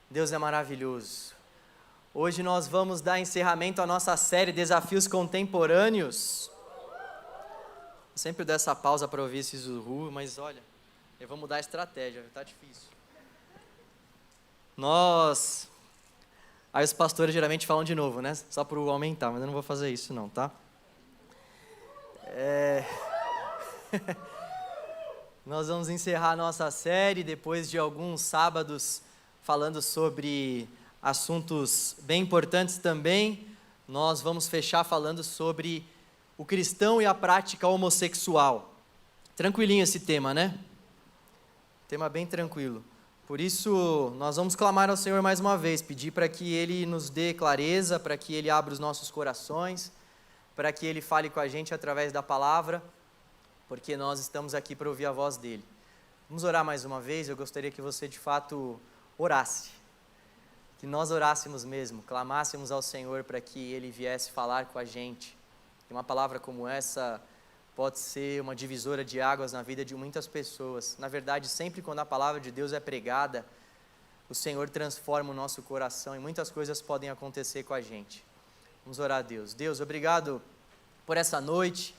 Deus é maravilhoso. Hoje nós vamos dar encerramento à nossa série Desafios Contemporâneos. Eu sempre dou essa pausa para ouvir esses uhul, mas olha, eu vou mudar a estratégia, tá difícil. Aí os pastores geralmente falam de novo, né? Só para aumentar, mas eu não vou fazer isso não, tá? Nós vamos encerrar a nossa série depois de alguns sábados falando sobre assuntos bem importantes também. Nós vamos fechar falando sobre o cristão e a prática homossexual. Tranquilinho esse tema, né? Tema bem tranquilo. Por isso, nós vamos clamar ao Senhor mais uma vez, pedir para que Ele nos dê clareza, para que Ele abra os nossos corações, para que Ele fale com a gente através da palavra, porque nós estamos aqui para ouvir a voz dEle. Vamos orar mais uma vez. Eu gostaria que você de fato orasse, que nós orássemos mesmo, clamássemos ao Senhor para que Ele viesse falar com a gente. E uma palavra como essa pode ser uma divisora de águas na vida de muitas pessoas. Na verdade, sempre quando a palavra de Deus é pregada, o Senhor transforma o nosso coração e muitas coisas podem acontecer com a gente. Vamos orar a Deus. Deus, obrigado por essa noite,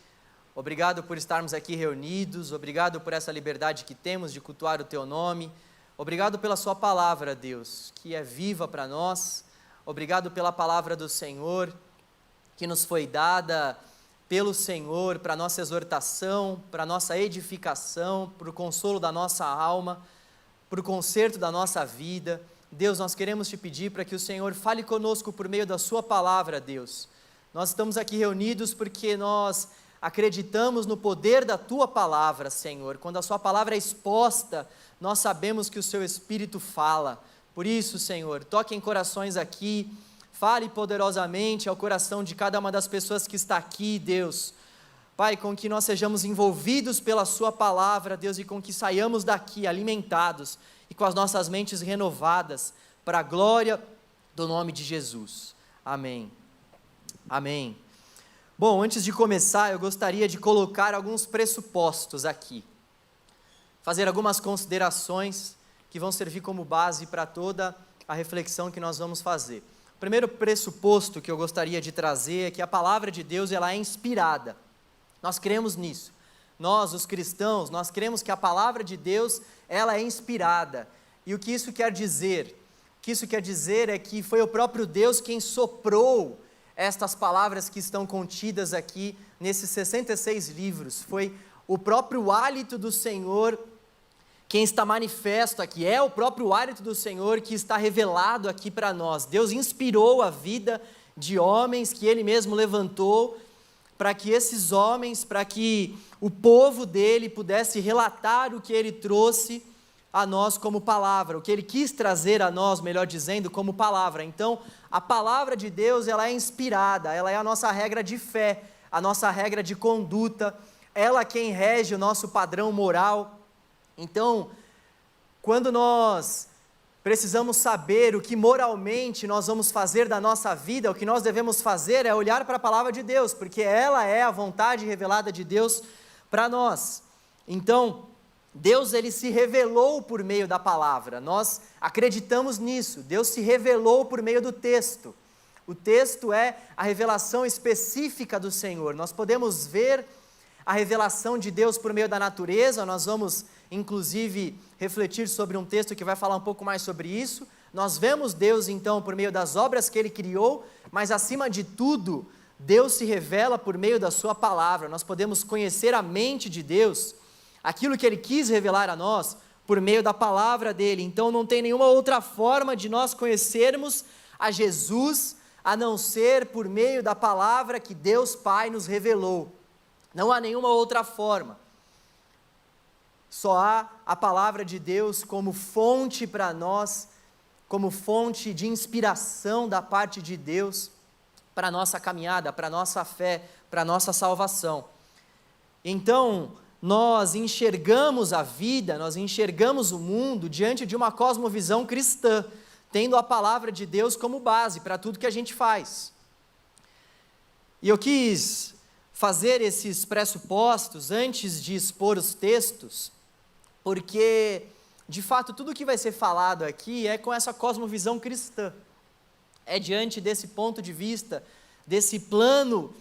obrigado por estarmos aqui reunidos, obrigado por essa liberdade que temos de cultuar o Teu nome, obrigado pela Sua palavra, Deus, que é viva para nós, obrigado pela palavra do Senhor, que nos foi dada pelo Senhor para nossa exortação, para nossa edificação, para o consolo da nossa alma, para o conserto da nossa vida. Deus, nós queremos Te pedir para que o Senhor fale conosco por meio da Sua palavra, Deus. Nós estamos aqui reunidos porque nós acreditamos no poder da Tua palavra, Senhor. Quando a Sua palavra é exposta, nós sabemos que o Seu Espírito fala. Por isso, Senhor, toque em corações aqui, fale poderosamente ao coração de cada uma das pessoas que está aqui, Deus. Pai, com que nós sejamos envolvidos pela Sua palavra, Deus, e com que saiamos daqui alimentados e com as nossas mentes renovadas, para a glória do nome de Jesus. Amém. Amém. Bom, antes de começar, eu gostaria de colocar alguns pressupostos aqui, fazer algumas considerações que vão servir como base para toda a reflexão que nós vamos fazer. O primeiro pressuposto que eu gostaria de trazer é que a palavra de Deus ela é inspirada. Nós cremos nisso. Nós, os cristãos, nós cremos que a palavra de Deus ela é inspirada. E o que isso quer dizer? O que isso quer dizer é que foi o próprio Deus quem soprou estas palavras que estão contidas aqui nesses 66 livros. Foi o próprio hálito do Senhor quem está manifesto aqui, é o próprio hálito do Senhor que está revelado aqui para nós. Deus inspirou a vida de homens que Ele mesmo levantou, para que esses homens, para que o povo dele pudesse relatar o que Ele trouxe a nós como palavra, o que Ele quis trazer a nós, melhor dizendo, como palavra. Então, a palavra de Deus, ela é inspirada, ela é a nossa regra de fé, a nossa regra de conduta, ela quem rege o nosso padrão moral. Então, quando nós precisamos saber o que moralmente nós vamos fazer da nossa vida, o que nós devemos fazer é olhar para a palavra de Deus, porque ela é a vontade revelada de Deus para nós. Então, Deus ele se revelou por meio da palavra, nós acreditamos nisso, Deus se revelou por meio do texto. O texto é a revelação específica do Senhor. Nós podemos ver a revelação de Deus por meio da natureza, nós vamos inclusive refletir sobre um texto que vai falar um pouco mais sobre isso. Nós vemos Deus então por meio das obras que Ele criou, mas acima de tudo, Deus se revela por meio da Sua palavra. Nós podemos conhecer a mente de Deus, aquilo que Ele quis revelar a nós, por meio da palavra dEle. Então não tem nenhuma outra forma de nós conhecermos a Jesus, a não ser por meio da palavra que Deus Pai nos revelou. Não há nenhuma outra forma. Só há a palavra de Deus como fonte para nós, como fonte de inspiração da parte de Deus para a nossa caminhada, para a nossa fé, para a nossa salvação. Então, nós enxergamos a vida, nós enxergamos o mundo diante de uma cosmovisão cristã, tendo a palavra de Deus como base para tudo que a gente faz. E eu quis fazer esses pressupostos antes de expor os textos, porque de fato, tudo que vai ser falado aqui é com essa cosmovisão cristã. É diante desse ponto de vista, desse plano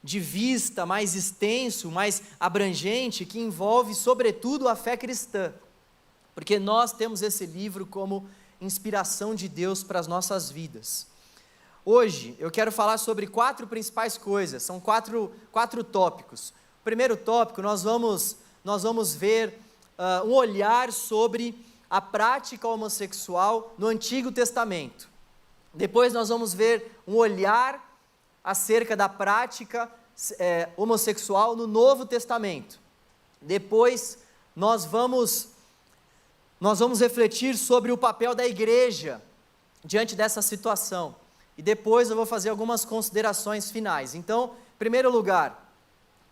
de vista mais extenso, mais abrangente, que envolve, sobretudo, a fé cristã. Porque nós temos esse livro como inspiração de Deus para as nossas vidas. Hoje, eu quero falar sobre 4 principais coisas, são quatro tópicos. O primeiro tópico, nós vamos ver um olhar sobre a prática homossexual no Antigo Testamento. Depois nós vamos ver um olhar acerca da prática homossexual no Novo Testamento. Depois nós vamos refletir sobre o papel da igreja diante dessa situação. E depois eu vou fazer algumas considerações finais. Então, em primeiro lugar,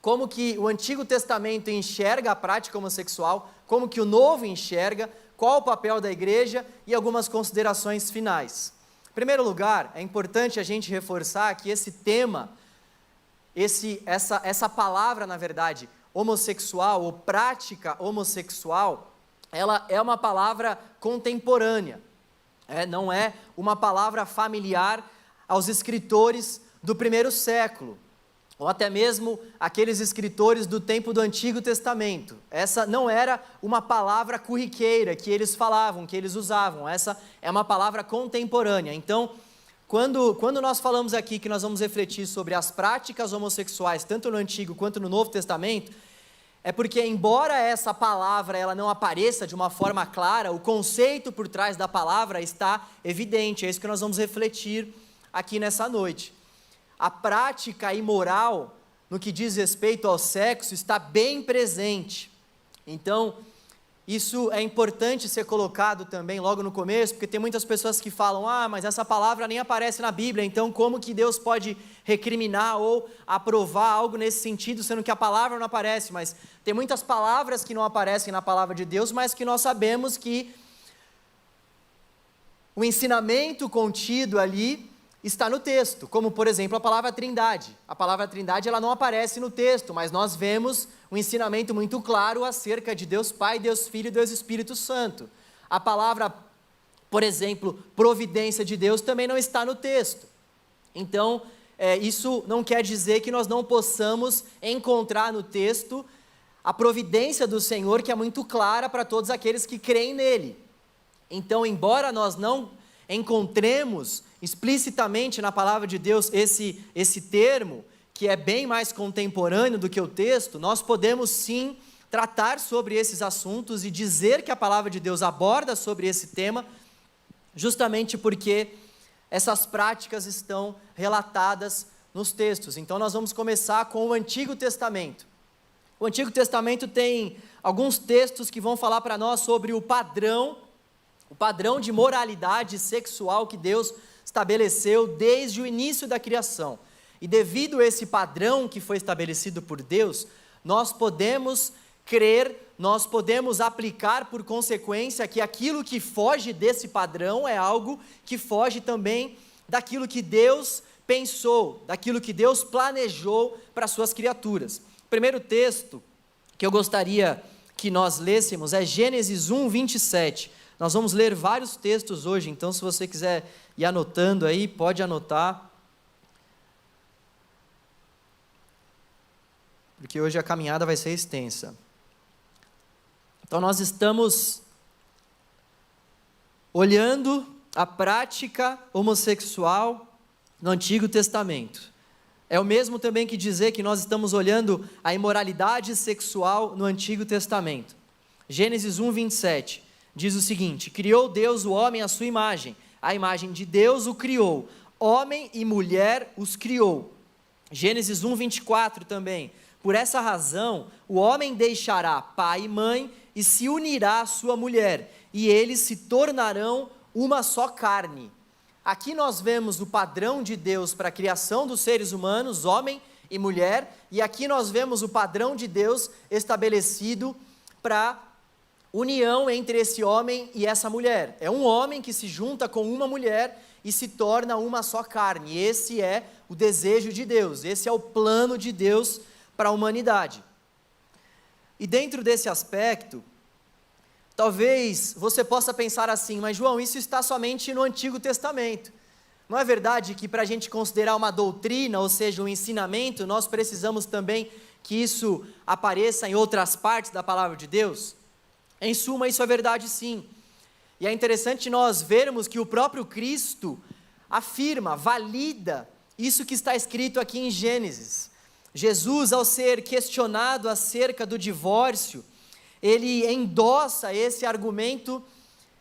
como que o Antigo Testamento enxerga a prática homossexual, como que o Novo enxerga, qual o papel da igreja e algumas considerações finais. Em primeiro lugar, é importante a gente reforçar que esse tema, essa palavra, na verdade, homossexual ou prática homossexual, ela é uma palavra contemporânea, não é uma palavra familiar aos escritores do primeiro século, ou até mesmo aqueles escritores do tempo do Antigo Testamento. Essa não era uma palavra corriqueira que eles falavam, que eles usavam, essa é uma palavra contemporânea. Então, quando nós falamos aqui que nós vamos refletir sobre as práticas homossexuais, tanto no Antigo quanto no Novo Testamento, é porque, embora essa palavra ela não apareça de uma forma clara, o conceito por trás da palavra está evidente, é isso que nós vamos refletir aqui nessa noite. A prática imoral, no que diz respeito ao sexo, está bem presente. Então, isso é importante ser colocado também logo no começo, porque tem muitas pessoas que falam, mas essa palavra nem aparece na Bíblia, então como que Deus pode recriminar ou aprovar algo nesse sentido, sendo que a palavra não aparece? Mas tem muitas palavras que não aparecem na palavra de Deus, mas que nós sabemos que o ensinamento contido ali está no texto, como por exemplo a palavra trindade. A palavra trindade ela não aparece no texto, mas nós vemos um ensinamento muito claro acerca de Deus Pai, Deus Filho e Deus Espírito Santo. A palavra, por exemplo, providência de Deus também não está no texto. Então, isso não quer dizer que nós não possamos encontrar no texto a providência do Senhor, que é muito clara para todos aqueles que creem nele. Então, embora nós não encontremos explicitamente na palavra de Deus esse termo, que é bem mais contemporâneo do que o texto, nós podemos sim tratar sobre esses assuntos e dizer que a palavra de Deus aborda sobre esse tema, justamente porque essas práticas estão relatadas nos textos. Então nós vamos começar com o Antigo Testamento. O Antigo Testamento tem alguns textos que vão falar para nós sobre o padrão de moralidade sexual que Deus estabeleceu desde o início da criação. E devido a esse padrão que foi estabelecido por Deus, nós podemos crer, nós podemos aplicar por consequência que aquilo que foge desse padrão é algo que foge também daquilo que Deus pensou, daquilo que Deus planejou para as suas criaturas. O primeiro texto que eu gostaria que nós lêssemos é Gênesis 1, 27. Nós vamos ler vários textos hoje, então se você quiser ir anotando aí, pode anotar. Porque hoje a caminhada vai ser extensa. Então nós estamos olhando a prática homossexual no Antigo Testamento. É o mesmo também que dizer que nós estamos olhando a imoralidade sexual no Antigo Testamento. Gênesis 1, 27. Diz o seguinte: criou Deus o homem à sua imagem, a imagem de Deus o criou, homem e mulher os criou. Gênesis 1, 24 também, por essa razão o homem deixará pai e mãe e se unirá à sua mulher, e eles se tornarão uma só carne. Aqui nós vemos o padrão de Deus para a criação dos seres humanos, homem e mulher, e aqui nós vemos o padrão de Deus estabelecido para união entre esse homem e essa mulher. É um homem que se junta com uma mulher e se torna uma só carne. Esse é o desejo de Deus, esse é o plano de Deus para a humanidade. E dentro desse aspecto, Talvez você possa pensar assim, mas João, isso está somente no Antigo Testamento. Não é verdade que para a gente considerar uma doutrina, ou seja, um ensinamento, nós precisamos também que isso apareça em outras partes da palavra de Deus? Em suma, isso é verdade sim. E é interessante nós vermos que o próprio Cristo afirma, valida isso que está escrito aqui em Gênesis. Jesus, ao ser questionado acerca do divórcio, ele endossa esse argumento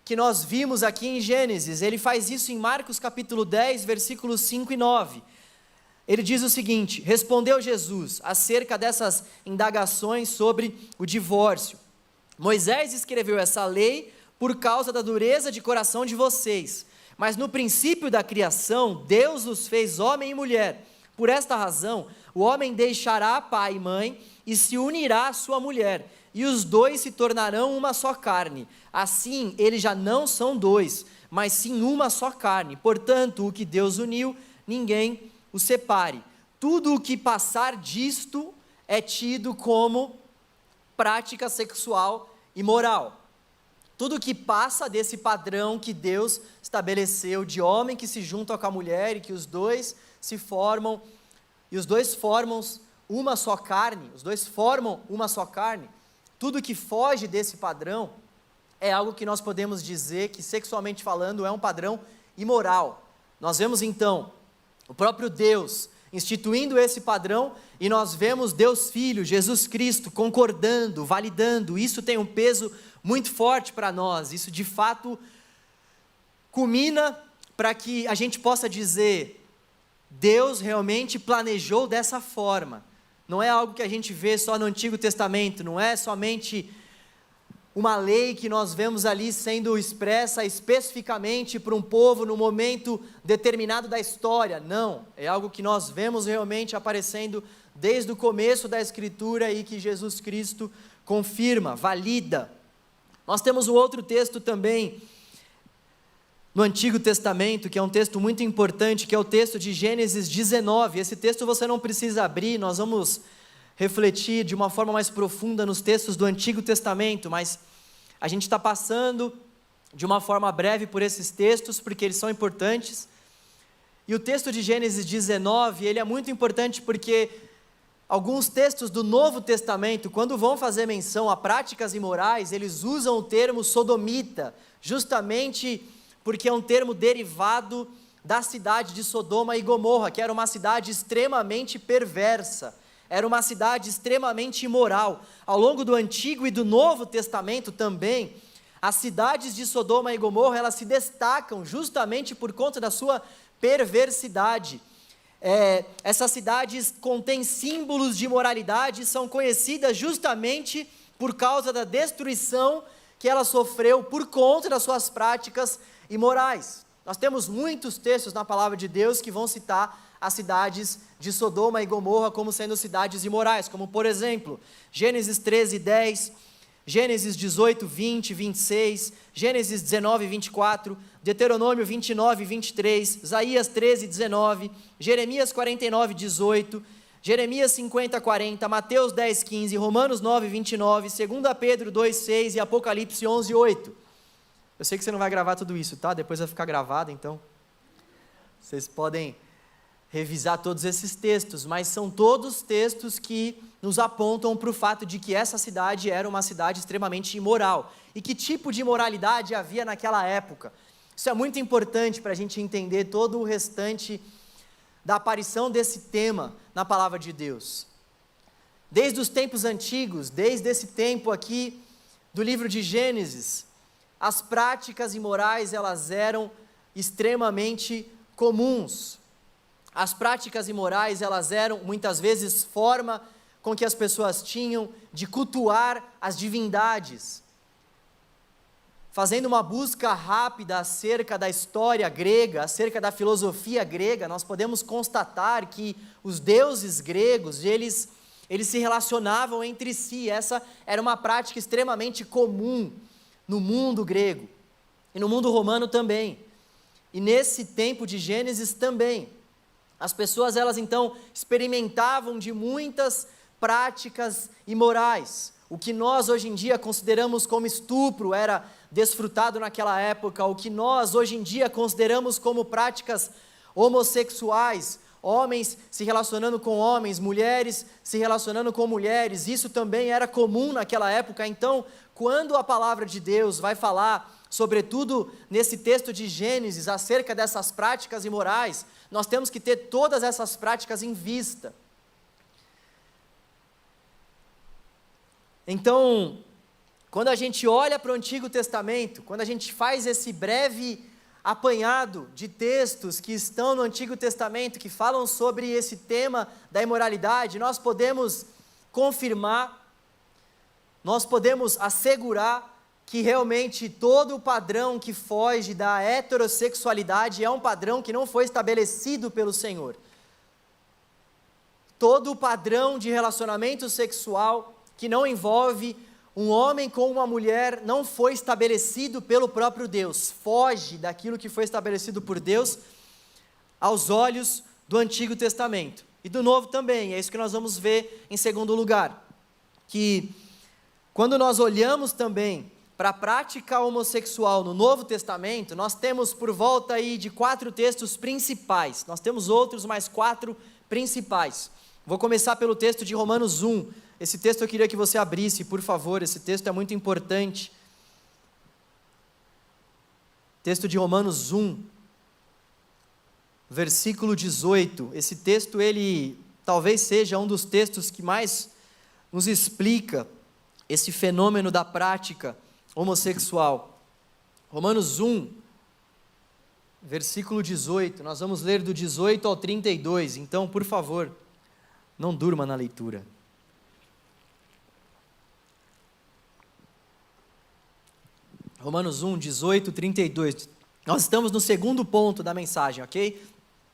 que nós vimos aqui em Gênesis. Ele faz isso em Marcos capítulo 10, versículos 5 e 9. Ele diz o seguinte: respondeu Jesus acerca dessas indagações sobre o divórcio: Moisés escreveu essa lei por causa da dureza de coração de vocês, mas no princípio da criação, Deus os fez homem e mulher. Por esta razão, o homem deixará pai e mãe e se unirá à sua mulher, e os dois se tornarão uma só carne. Assim, eles já não são dois, mas sim uma só carne. Portanto, o que Deus uniu, ninguém o separe. Tudo o que passar disto é tido como prática sexual imoral. Tudo que passa desse padrão que Deus estabeleceu de homem que se junta com a mulher e que os dois se formam, e os dois formam uma só carne, tudo que foge desse padrão é algo que nós podemos dizer que, sexualmente falando, é um padrão imoral. Nós vemos então o próprio Deus instituindo esse padrão, e nós vemos Deus Filho, Jesus Cristo, concordando, validando. Isso tem um peso muito forte para nós. Isso de fato culmina para que a gente possa dizer: Deus realmente planejou dessa forma. Não é algo que a gente vê só no Antigo Testamento, não é somente uma lei que nós vemos ali sendo expressa especificamente para um povo no momento determinado da história. Não, é algo que nós vemos realmente aparecendo desde o começo da Escritura e que Jesus Cristo confirma, valida. Nós temos um outro texto também no Antigo Testamento, que é um texto muito importante, que é o texto de Gênesis 19. Esse texto você não precisa abrir, nós vamos refletir de uma forma mais profunda nos textos do Antigo Testamento, mas a gente está passando de uma forma breve por esses textos, porque eles são importantes. E o texto de Gênesis 19, ele é muito importante porque alguns textos do Novo Testamento, quando vão fazer menção a práticas imorais, eles usam o termo sodomita, justamente porque é um termo derivado da cidade de Sodoma e Gomorra, que era uma cidade extremamente perversa, era uma cidade extremamente imoral. Ao longo do Antigo e do Novo Testamento também, as cidades de Sodoma e Gomorra, elas se destacam justamente por conta da sua perversidade. Essas cidades contêm símbolos de imoralidade, são conhecidas justamente por causa da destruição que ela sofreu por conta das suas práticas imorais. Nós temos muitos textos na palavra de Deus que vão citar as cidades de Sodoma e Gomorra como sendo cidades imorais, como por exemplo, Gênesis 13, 10, Gênesis 18, 20, 26, Gênesis 19, 24, Deuteronômio 29, 23, Isaías 13, 19, Jeremias 49, 18, Jeremias 50, 40, Mateus 10, 15, Romanos 9, 29, 2 Pedro 2, 6 e Apocalipse 11, 8. Eu sei que você não vai gravar tudo isso, tá? Depois vai ficar gravado, então vocês podem revisar todos esses textos, mas são todos textos que nos apontam para o fato de que essa cidade era uma cidade extremamente imoral. E que tipo de imoralidade havia naquela época? Isso é muito importante para a gente entender todo o restante da aparição desse tema na palavra de Deus. Desde os tempos antigos, desde esse tempo aqui do livro de Gênesis, as práticas imorais, elas eram extremamente comuns. As práticas imorais, elas eram muitas vezes forma com que as pessoas tinham de cultuar as divindades. Fazendo uma busca rápida acerca da história grega, acerca da filosofia grega, nós podemos constatar que os deuses gregos, eles se relacionavam entre si. Essa era uma prática extremamente comum no mundo grego e no mundo romano também. E nesse tempo de Gênesis também, as pessoas, elas então experimentavam de muitas práticas imorais. O que nós hoje em dia consideramos como estupro era desfrutado naquela época. O que nós hoje em dia consideramos como práticas homossexuais, homens se relacionando com homens, mulheres se relacionando com mulheres, isso também era comum naquela época. Então, quando a palavra de Deus vai falar, sobretudo nesse texto de Gênesis, acerca dessas práticas imorais, nós temos que ter todas essas práticas em vista. Então, quando a gente olha para o Antigo Testamento, quando a gente faz esse breve apanhado de textos que estão no Antigo Testamento, que falam sobre esse tema da imoralidade, nós podemos confirmar, nós podemos assegurar que realmente todo o padrão que foge da heterossexualidade é um padrão que não foi estabelecido pelo Senhor. Todo o padrão de relacionamento sexual que não envolve um homem com uma mulher não foi estabelecido pelo próprio Deus, foge daquilo que foi estabelecido por Deus aos olhos do Antigo Testamento. E do Novo também, é isso que nós vamos ver em segundo lugar, que quando nós olhamos também para a prática homossexual no Novo Testamento, nós temos por volta aí de 4 textos principais, nós temos outros, mas 4 principais. Vou começar pelo texto de Romanos 1, esse texto eu queria que você abrisse, por favor, esse texto é muito importante. Texto de Romanos 1, versículo 18, esse texto ele talvez seja um dos textos que mais nos explica esse fenômeno da prática homossexual. Romanos 1, versículo 18, nós vamos ler do 18 ao 32, então, por favor, não durma na leitura. Romanos 1, 18, 32. Nós estamos no segundo ponto da mensagem, ok?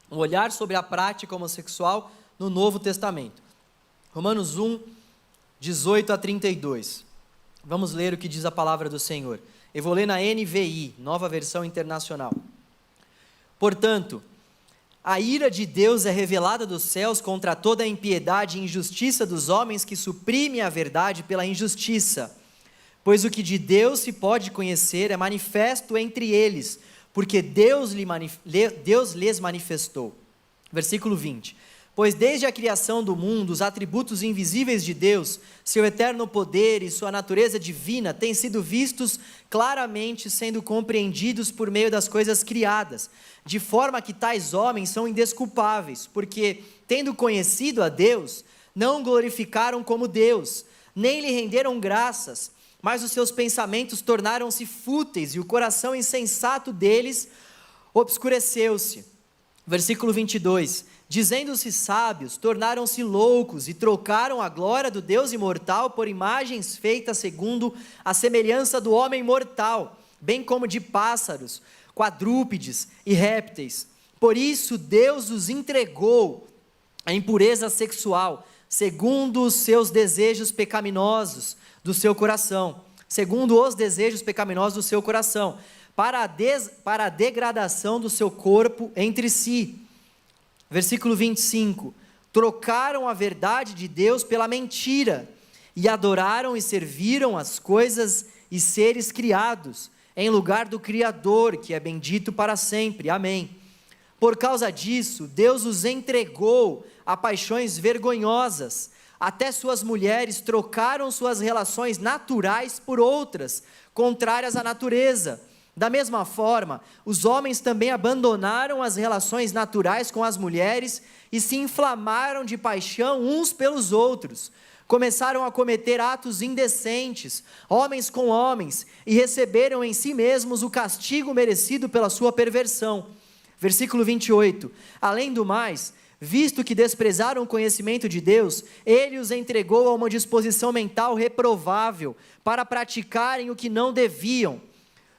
Um olhar sobre a prática homossexual no Novo Testamento. Romanos 1, 18 a 32. Vamos ler o que diz a palavra do Senhor. Eu vou ler na NVI, Nova Versão Internacional. Portanto, a ira de Deus é revelada dos céus contra toda a impiedade e injustiça dos homens que suprimem a verdade pela injustiça. Pois o que de Deus se pode conhecer é manifesto entre eles, porque Deus lhes manifestou. Versículo 20. Pois desde a criação do mundo, os atributos invisíveis de Deus, seu eterno poder e sua natureza divina, têm sido vistos claramente, sendo compreendidos por meio das coisas criadas, de forma que tais homens são indesculpáveis, porque, tendo conhecido a Deus, não o glorificaram como Deus, nem lhe renderam graças, mas os seus pensamentos tornaram-se fúteis e o coração insensato deles obscureceu-se. Versículo 22, dizendo-se sábios, tornaram-se loucos e trocaram a glória do Deus imortal por imagens feitas segundo a semelhança do homem mortal, bem como de pássaros, quadrúpedes e répteis. Por isso Deus os entregou à impureza sexual, segundo os seus desejos pecaminosos do seu coração, segundo os desejos pecaminosos do seu coração, para a degradação do seu corpo entre si. Versículo 25, trocaram a verdade de Deus pela mentira, e adoraram e serviram as coisas e seres criados, em lugar do Criador, que é bendito para sempre. Amém. Por causa disso, Deus os entregou a paixões vergonhosas, até suas mulheres trocaram suas relações naturais por outras, contrárias à natureza. Da mesma forma, os homens também abandonaram as relações naturais com as mulheres e se inflamaram de paixão uns pelos outros. Começaram a cometer atos indecentes, homens com homens, e receberam em si mesmos o castigo merecido pela sua perversão. Versículo 28, além do mais, visto que desprezaram o conhecimento de Deus, ele os entregou a uma disposição mental reprovável, para praticarem o que não deviam.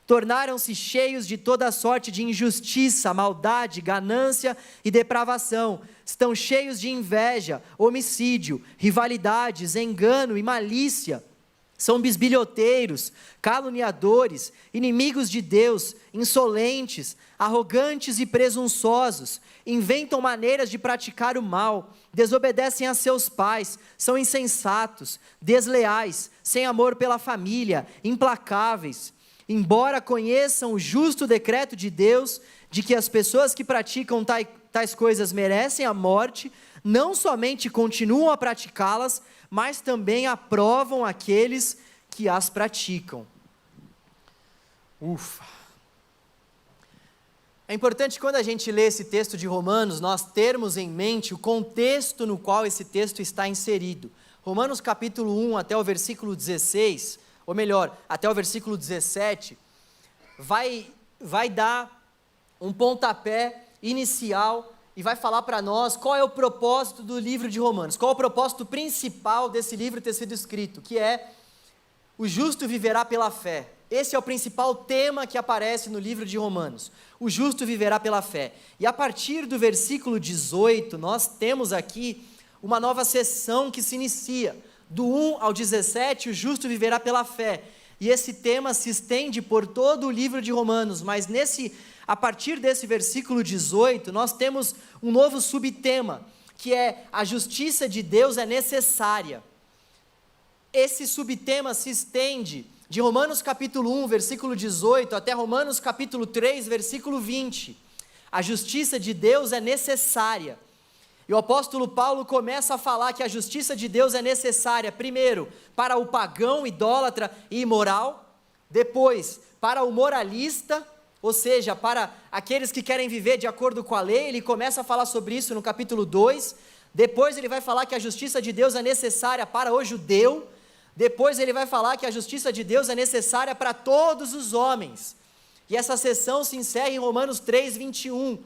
Tornaram-se cheios de toda sorte de injustiça, maldade, ganância e depravação. Estão cheios de inveja, homicídio, rivalidades, engano e malícia. São bisbilhoteiros, caluniadores, inimigos de Deus, insolentes, arrogantes e presunçosos, inventam maneiras de praticar o mal, desobedecem a seus pais, são insensatos, desleais, sem amor pela família, implacáveis. Embora conheçam o justo decreto de Deus, de que as pessoas que praticam tais coisas merecem a morte, não somente continuam a praticá-las, mas também aprovam aqueles que as praticam. Ufa! É importante, quando a gente lê esse texto de Romanos, nós termos em mente o contexto no qual esse texto está inserido. Romanos capítulo 1 até o versículo 16, ou melhor, até o versículo 17, vai dar um pontapé inicial e vai falar para nós qual é o propósito do livro de Romanos, qual é o propósito principal desse livro ter sido escrito, que é: o justo viverá pela fé. Esse é o principal tema que aparece no livro de Romanos, o justo viverá pela fé. E a partir do versículo 18, nós temos aqui uma nova sessão que se inicia, do 1 ao 17, o justo viverá pela fé. E esse tema se estende por todo o livro de Romanos, mas a partir desse versículo 18, nós temos um novo subtema, que é: a justiça de Deus é necessária. Esse subtema se estende de Romanos capítulo 1, versículo 18, até Romanos capítulo 3, versículo 20. A justiça de Deus é necessária. E o apóstolo Paulo começa a falar que a justiça de Deus é necessária, primeiro, para o pagão, idólatra e imoral, depois, para o moralista, ou seja, para aqueles que querem viver de acordo com a lei. Ele começa a falar sobre isso no capítulo 2, depois ele vai falar que a justiça de Deus é necessária para o judeu, depois ele vai falar que a justiça de Deus é necessária para todos os homens. E essa sessão se encerra em Romanos 3, 21,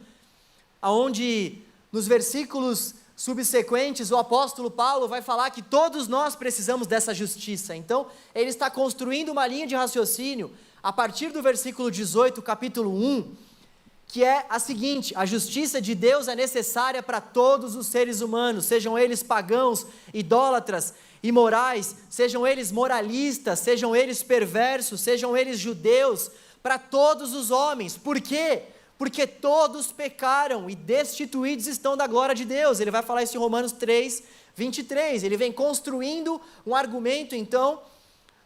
onde nos versículos subsequentes o apóstolo Paulo vai falar que todos nós precisamos dessa justiça. Então ele está construindo uma linha de raciocínio a partir do versículo 18, capítulo 1, que é a seguinte: a justiça de Deus é necessária para todos os seres humanos, sejam eles pagãos, idólatras, imorais, sejam eles moralistas, sejam eles perversos, sejam eles judeus, para todos os homens. Por quê? Porque todos pecaram e destituídos estão da glória de Deus. Ele vai falar isso em Romanos 3, 23. Ele vem construindo um argumento, então,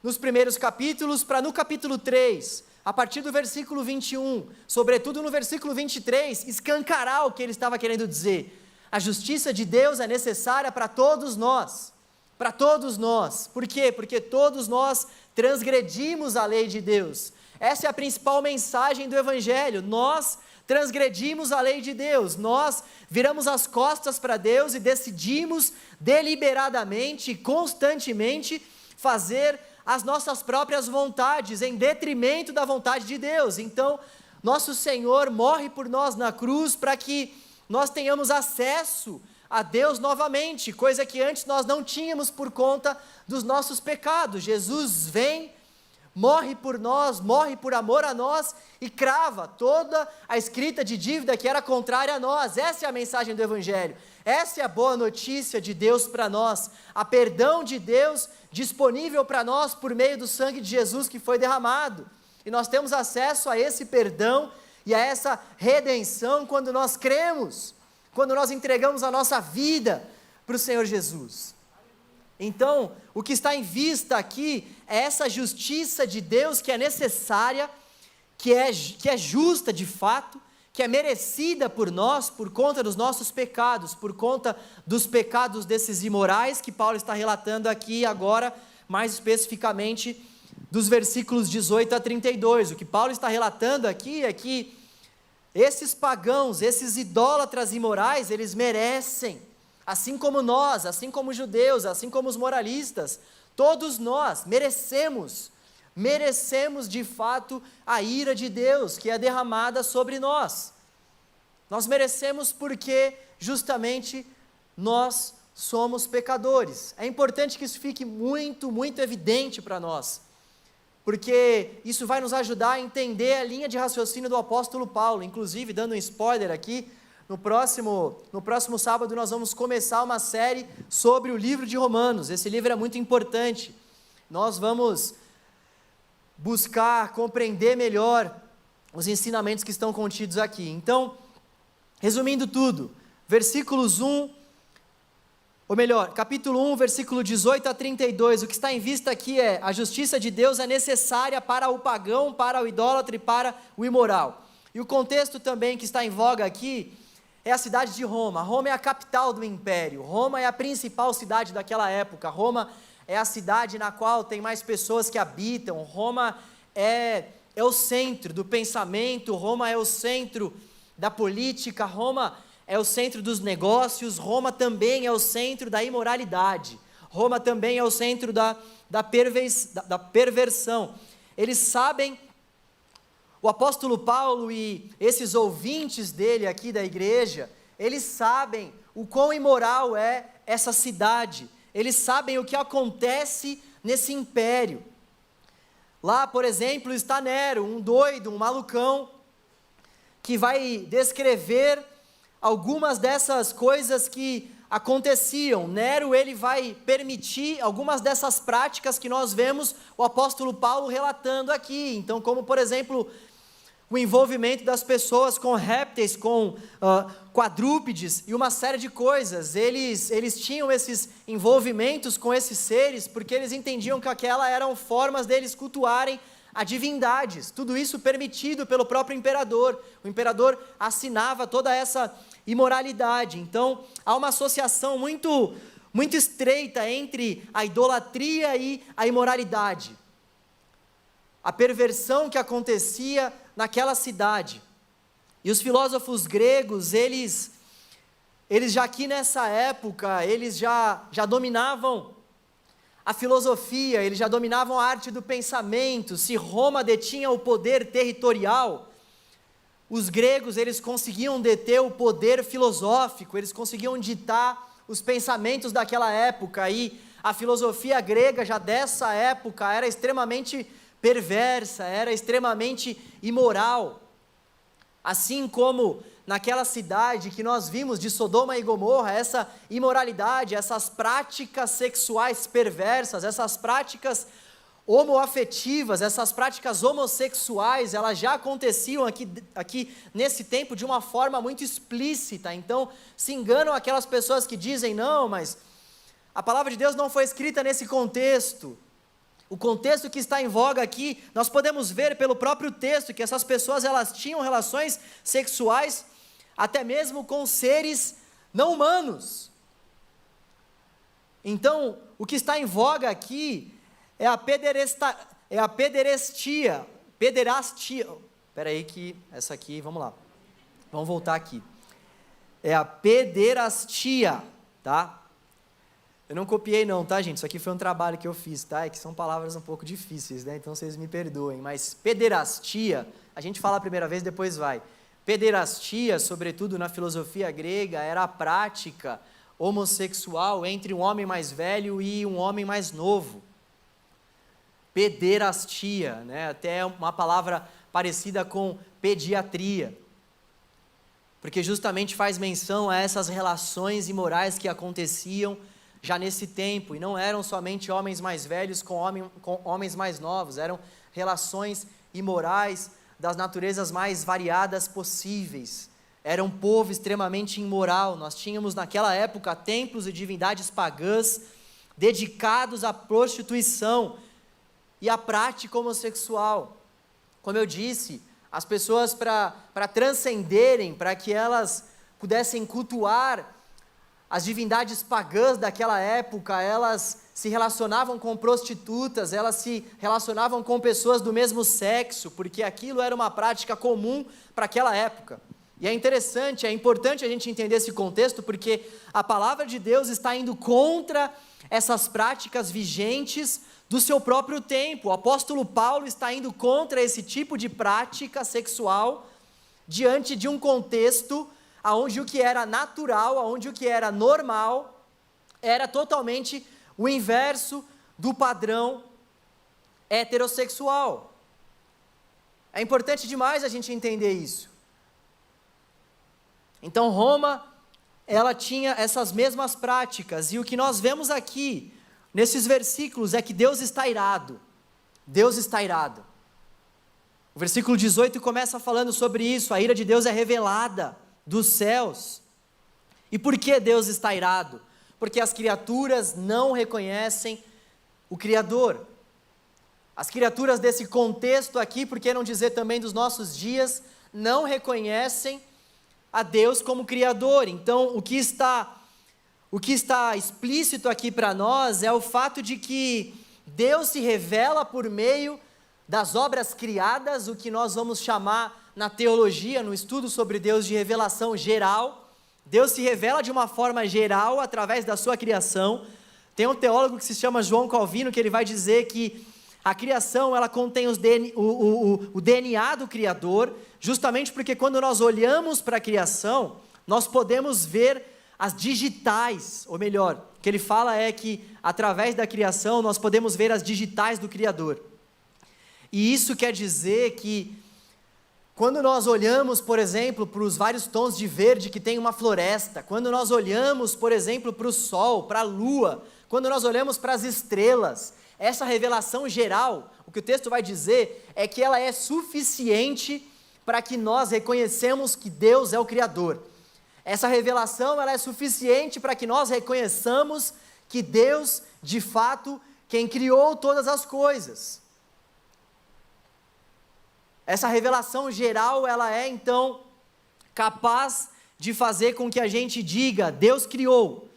nos primeiros capítulos, para no capítulo 3, a partir do versículo 21, sobretudo no versículo 23, escancarar o que ele estava querendo dizer. A justiça de Deus é necessária para todos nós. Para todos nós. Por quê? Porque todos nós transgredimos a lei de Deus. Essa é a principal mensagem do Evangelho. Nós transgredimos a lei de Deus, nós viramos as costas para Deus e decidimos deliberadamente, constantemente, fazer as nossas próprias vontades, em detrimento da vontade de Deus. Então, nosso Senhor morre por nós na cruz, para que nós tenhamos acesso a Deus novamente, coisa que antes nós não tínhamos por conta dos nossos pecados. Jesus vem, morre por nós, morre por amor a nós e crava toda a escrita de dívida que era contrária a nós. Essa é a mensagem do Evangelho, essa é a boa notícia de Deus para nós, a perdão de Deus disponível para nós por meio do sangue de Jesus que foi derramado, e nós temos acesso a esse perdão e a essa redenção quando nós cremos, quando nós entregamos a nossa vida para o Senhor Jesus. Então, o que está em vista aqui é essa justiça de Deus que é necessária, que é justa de fato, que é merecida por nós, por conta dos nossos pecados, por conta dos pecados desses imorais que Paulo está relatando aqui agora, mais especificamente dos versículos 18 a 32. O que Paulo está relatando aqui é que esses pagãos, esses idólatras imorais, eles merecem, assim como nós, assim como os judeus, assim como os moralistas, todos nós merecemos de fato a ira de Deus que é derramada sobre nós. Nós merecemos porque justamente nós somos pecadores. É importante que isso fique muito, muito evidente para nós, porque isso vai nos ajudar a entender a linha de raciocínio do apóstolo Paulo. Inclusive, dando um spoiler aqui, no próximo sábado nós vamos começar uma série sobre o livro de Romanos. Esse livro é muito importante. nós vamos buscar compreender melhor os ensinamentos que estão contidos aqui. Então, resumindo tudo, capítulo 1, versículo 18 a 32, o que está em vista aqui é: a justiça de Deus é necessária para o pagão, para o idólatra e para o imoral. E o contexto também que está em voga aqui é a cidade de Roma. Roma é a capital do império, Roma é a principal cidade daquela época, Roma é a cidade na qual tem mais pessoas que habitam, Roma é o centro do pensamento, Roma é o centro da política, Roma é o centro dos negócios, Roma também é o centro da imoralidade, Roma também é o centro da perversão. Eles sabem, o apóstolo Paulo e esses ouvintes dele aqui da igreja, eles sabem o quão imoral é essa cidade, eles sabem o que acontece nesse império. Lá, por exemplo, está Nero, um doido, um malucão, que vai descrever algumas dessas coisas que aconteciam. Nero, ele vai permitir algumas dessas práticas que nós vemos o apóstolo Paulo relatando aqui. Então, como por exemplo, o envolvimento das pessoas com répteis, com quadrúpedes e uma série de coisas. Eles tinham esses envolvimentos com esses seres porque eles entendiam que aquelas eram formas deles cultuarem a divindades. Tudo isso permitido pelo próprio imperador. O imperador assinava toda essa imoralidade. Então, há uma associação muito, muito estreita entre a idolatria e a imoralidade. A perversão que acontecia naquela cidade. E os filósofos gregos, eles já aqui nessa época, eles já dominavam a filosofia, eles já dominavam a arte do pensamento. Se Roma detinha o poder territorial, os gregos, eles conseguiam deter o poder filosófico, eles conseguiam ditar os pensamentos daquela época, e a filosofia grega já dessa época era extremamente perversa, era extremamente imoral, assim como naquela cidade que nós vimos de Sodoma e Gomorra, essa imoralidade, essas práticas sexuais perversas, essas práticas homoafetivas, essas práticas homossexuais, elas já aconteciam aqui nesse tempo de uma forma muito explícita. Então, se enganam aquelas pessoas que dizem: não, mas a palavra de Deus não foi escrita nesse contexto. O contexto que está em voga aqui, nós podemos ver pelo próprio texto que essas pessoas, elas tinham relações sexuais até mesmo com seres não humanos. Então, o que está em voga aqui é a pederastia. Espera aí que essa aqui, vamos lá. Vamos voltar aqui. É a pederastia, tá? Eu não copiei não, tá, gente? Isso aqui foi um trabalho que eu fiz, tá? É que são palavras um pouco difíceis, né? Então vocês me perdoem. Mas pederastia, a gente fala a primeira vez, depois vai. Pederastia, sobretudo na filosofia grega, era a prática homossexual entre um homem mais velho e um homem mais novo. Pederastia, né? Até uma palavra parecida com pediatria, porque justamente faz menção a essas relações imorais que aconteciam já nesse tempo, e não eram somente homens mais velhos com homens mais novos, eram relações imorais das naturezas mais variadas possíveis. Era um povo extremamente imoral. Nós tínhamos naquela época templos e divindades pagãs dedicados à prostituição e à prática homossexual. Como eu disse, as pessoas para transcenderem, para que elas pudessem cultuar as divindades pagãs daquela época, elas se relacionavam com prostitutas, elas se relacionavam com pessoas do mesmo sexo, porque aquilo era uma prática comum para aquela época. E é interessante, é importante a gente entender esse contexto, porque a palavra de Deus está indo contra essas práticas vigentes do seu próprio tempo. O apóstolo Paulo está indo contra esse tipo de prática sexual diante de um contexto onde o que era natural, onde o que era normal, era totalmente o inverso do padrão heterossexual. É importante demais a gente entender isso. Então Roma, ela tinha essas mesmas práticas, e o que nós vemos aqui, nesses versículos é que Deus está irado. Deus está irado. O versículo 18 começa falando sobre isso, a ira de Deus é revelada dos céus. E por que Deus está irado? Porque as criaturas não reconhecem o Criador. As criaturas desse contexto aqui, por que não dizer também dos nossos dias, não reconhecem a Deus como Criador. Então, o que está explícito aqui para nós é o fato de que Deus se revela por meio das obras criadas, o que nós vamos chamar na teologia, no estudo sobre Deus, de revelação geral. Deus se revela de uma forma geral através da sua criação. Tem um teólogo que se chama João Calvino, que ele vai dizer que a criação, ela contém o DNA do Criador, justamente porque quando nós olhamos para a criação, nós podemos ver as digitais, ou melhor, o que ele fala é que através da criação nós podemos ver as digitais do Criador. E isso quer dizer que quando nós olhamos, por exemplo, para os vários tons de verde que tem uma floresta, quando nós olhamos, por exemplo, para o sol, para a lua, quando nós olhamos para as estrelas, essa revelação geral, o que o texto vai dizer é que ela é suficiente para que nós reconhecemos que Deus é o Criador. Essa revelação ela é suficiente para que nós reconheçamos que Deus, de fato, quem criou todas as coisas. Essa revelação geral, ela é então capaz de fazer com que a gente diga, Deus criou.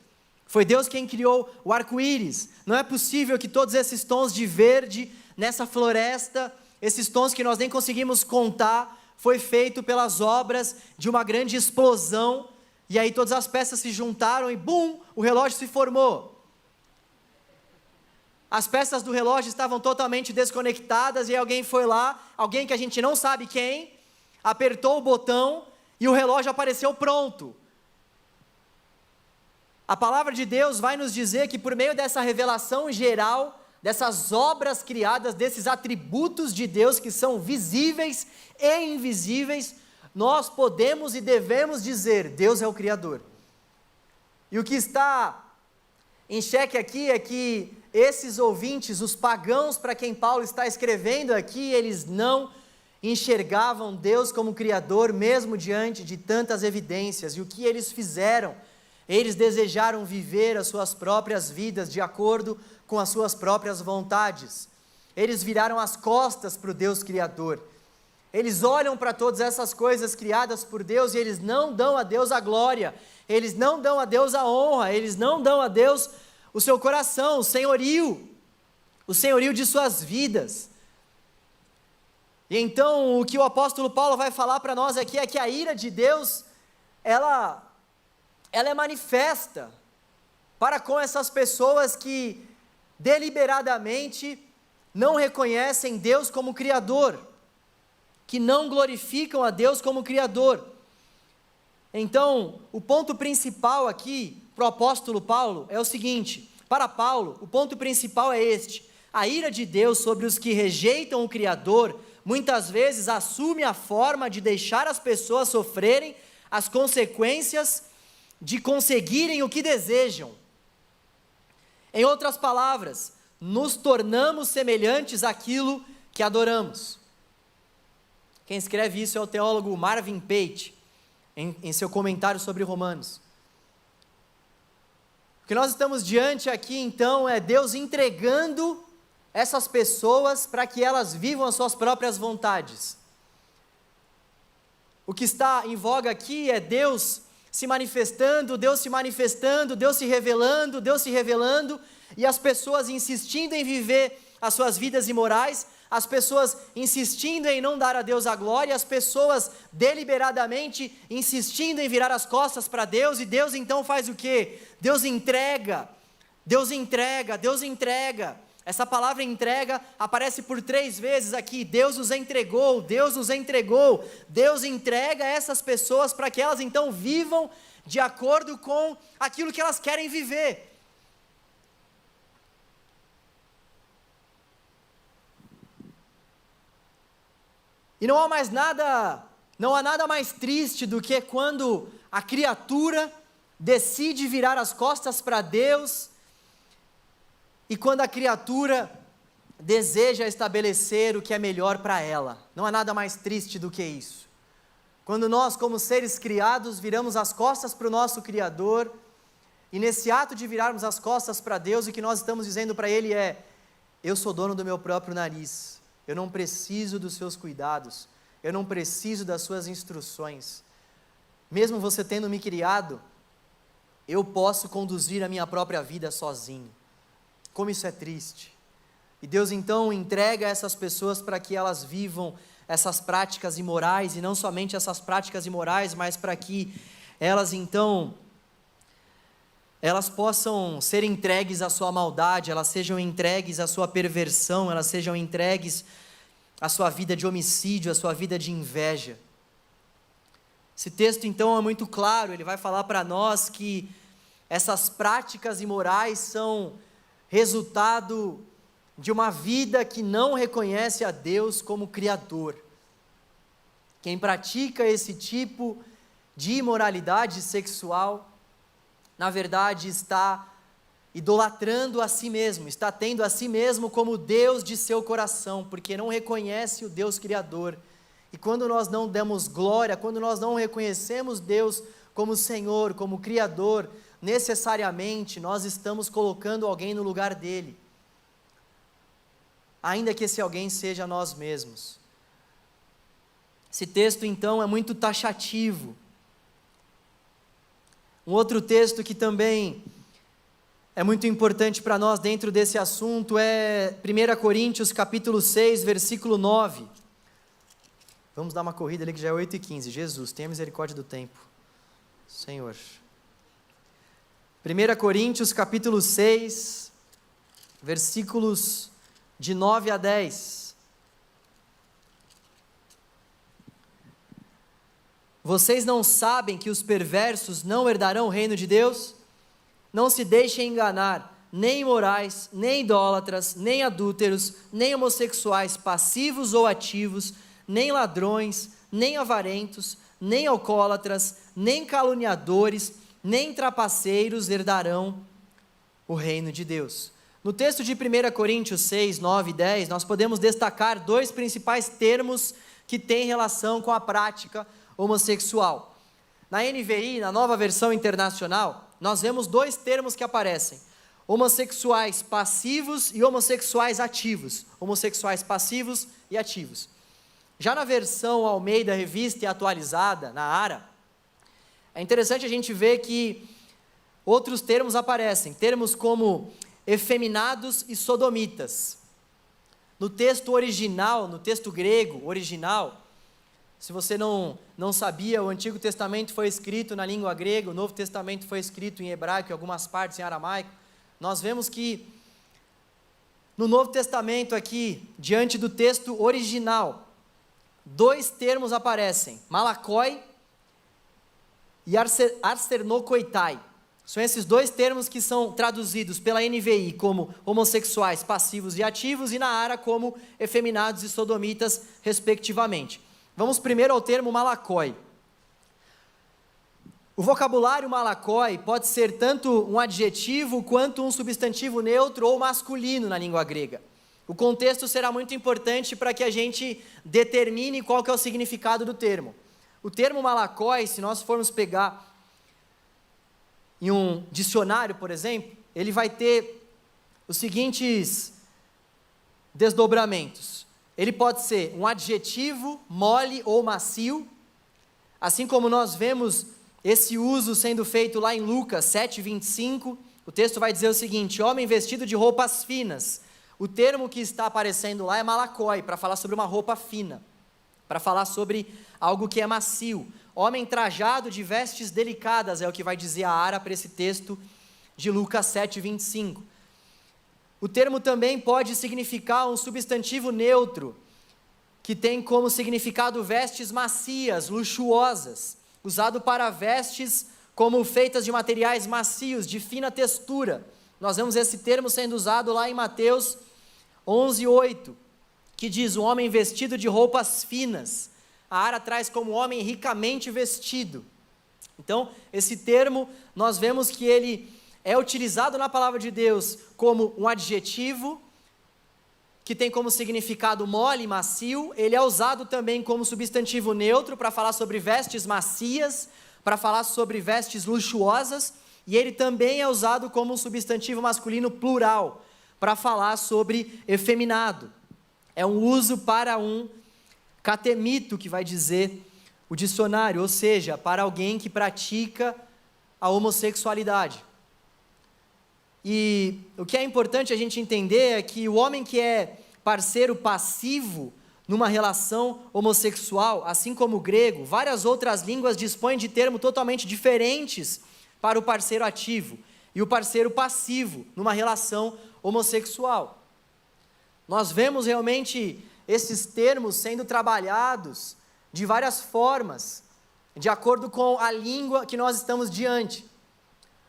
Foi Deus quem criou o arco-íris. Não é possível que todos esses tons de verde nessa floresta, esses tons que nós nem conseguimos contar, foi feito pelas obras de uma grande explosão, e aí todas as peças se juntaram e bum, o relógio se formou. As peças do relógio estavam totalmente desconectadas e alguém foi lá, alguém que a gente não sabe quem, apertou o botão e o relógio apareceu pronto. A palavra de Deus vai nos dizer que por meio dessa revelação geral, dessas obras criadas, desses atributos de Deus que são visíveis e invisíveis, nós podemos e devemos dizer, Deus é o Criador. E o que está em xeque aqui é que esses ouvintes, os pagãos para quem Paulo está escrevendo aqui, eles não enxergavam Deus como Criador, mesmo diante de tantas evidências. E o que eles fizeram? Eles desejaram viver as suas próprias vidas de acordo com as suas próprias vontades. Eles viraram as costas para o Deus Criador. Eles olham para todas essas coisas criadas por Deus e eles não dão a Deus a glória, eles não dão a Deus a honra, eles não dão a Deus o seu coração, o senhorio de suas vidas. E então o que o apóstolo Paulo vai falar para nós aqui é que a ira de Deus, ela é manifesta para com essas pessoas que deliberadamente não reconhecem Deus como Criador, que não glorificam a Deus como Criador. Então, o ponto principal aqui para o apóstolo Paulo é o seguinte: para Paulo, o ponto principal é este: a ira de Deus sobre os que rejeitam o Criador, muitas vezes assume a forma de deixar as pessoas sofrerem as consequências de conseguirem o que desejam. Em outras palavras, nos tornamos semelhantes àquilo que adoramos. Quem escreve isso é o teólogo Marvin Pate, em seu comentário sobre Romanos. O que nós estamos diante aqui, então, é Deus entregando essas pessoas para que elas vivam as suas próprias vontades. O que está em voga aqui é Deus se manifestando, Deus se manifestando, Deus se revelando, e as pessoas insistindo em viver as suas vidas imorais, as pessoas insistindo em não dar a Deus a glória, as pessoas deliberadamente insistindo em virar as costas para Deus, e Deus então faz o quê? Deus entrega. Essa palavra entrega aparece por 3 vezes aqui. Deus nos entregou. Deus entrega essas pessoas para que elas então vivam de acordo com aquilo que elas querem viver. E não há nada mais triste do que quando a criatura decide virar as costas para Deus e quando a criatura deseja estabelecer o que é melhor para ela. Não há nada mais triste do que isso. Quando nós, como seres criados, viramos as costas para o nosso Criador, e nesse ato de virarmos as costas para Deus, o que nós estamos dizendo para Ele é: eu sou dono do meu próprio nariz, eu não preciso dos seus cuidados, eu não preciso das suas instruções. Mesmo você tendo me criado, eu posso conduzir a minha própria vida sozinho. Como isso é triste. E Deus então entrega essas pessoas para que elas vivam essas práticas imorais, e não somente essas práticas imorais, mas para que elas então, elas possam ser entregues à sua maldade, elas sejam entregues à sua perversão, elas sejam entregues à sua vida de homicídio, à sua vida de inveja. Esse texto então é muito claro, ele vai falar para nós que essas práticas imorais são resultado de uma vida que não reconhece a Deus como Criador. Quem pratica esse tipo de imoralidade sexual, na verdade está idolatrando a si mesmo, está tendo a si mesmo como Deus de seu coração, porque não reconhece o Deus Criador. E quando nós não damos glória, quando nós não reconhecemos Deus como Senhor, como Criador, necessariamente nós estamos colocando alguém no lugar dele, ainda que esse alguém seja nós mesmos. Esse texto então é muito taxativo. Um outro texto que também é muito importante para nós dentro desse assunto é 1 Coríntios capítulo 6, versículo 9. Vamos dar uma corrida ali que já é 8h15. Jesus, tenha misericórdia do tempo. Senhor. 1 Coríntios capítulo 6, versículos de 9 a 10. Vocês não sabem que os perversos não herdarão o reino de Deus? Não se deixem enganar, nem imorais, nem idólatras, nem adúlteros, nem homossexuais passivos ou ativos, nem ladrões, nem avarentos, nem alcoólatras, nem caluniadores, nem trapaceiros herdarão o reino de Deus. No texto de 1 Coríntios 6, 9 e 10, nós podemos destacar dois principais termos que têm relação com a prática homossexual. Na NVI, na Nova Versão Internacional, nós vemos dois termos que aparecem: homossexuais passivos e homossexuais ativos. Homossexuais passivos e ativos. Já na versão Almeida Revista e Atualizada, na ARA, é interessante a gente ver que outros termos aparecem, termos como efeminados e sodomitas. No texto original, no texto grego original, se você não sabia, o Antigo Testamento foi escrito na língua grega, o Novo Testamento foi escrito em hebraico, em algumas partes em aramaico. Nós vemos que no Novo Testamento aqui, diante do texto original, dois termos aparecem: malakoi e arsernokoitai. São esses dois termos que são traduzidos pela NVI como homossexuais passivos e ativos, e na ARA como efeminados e sodomitas, respectivamente. Vamos primeiro ao termo malakoi. O vocabulário malakoi pode ser tanto um adjetivo quanto um substantivo neutro ou masculino na língua grega. O contexto será muito importante para que a gente determine qual que é o significado do termo. O termo malakoi, se nós formos pegar em um dicionário, por exemplo, ele vai ter os seguintes desdobramentos. Ele pode ser um adjetivo mole ou macio, assim como nós vemos esse uso sendo feito lá em Lucas 7:25, o texto vai dizer o seguinte: homem vestido de roupas finas. O termo que está aparecendo lá é malakoi, para falar sobre uma roupa fina, para falar sobre algo que é macio. Homem trajado de vestes delicadas, é o que vai dizer a ARA para esse texto de Lucas 7:25. O termo também pode significar um substantivo neutro, que tem como significado vestes macias, luxuosas, usado para vestes como feitas de materiais macios, de fina textura. Nós vemos esse termo sendo usado lá em Mateus 11:8, que diz: um homem vestido de roupas finas. A ARA traz como homem ricamente vestido. Então, esse termo, nós vemos que ele é utilizado na palavra de Deus como um adjetivo, que tem como significado mole, macio. Ele é usado também como substantivo neutro para falar sobre vestes macias, para falar sobre vestes luxuosas, e ele também é usado como um substantivo masculino plural, para falar sobre efeminado. É um uso para um catemito, que vai dizer o dicionário, ou seja, para alguém que pratica a homossexualidade. E o que é importante a gente entender é que o homem que é parceiro passivo numa relação homossexual, assim como o grego, várias outras línguas dispõem de termos totalmente diferentes para o parceiro ativo e o parceiro passivo numa relação homossexual. Nós vemos realmente esses termos sendo trabalhados de várias formas, de acordo com a língua que nós estamos diante.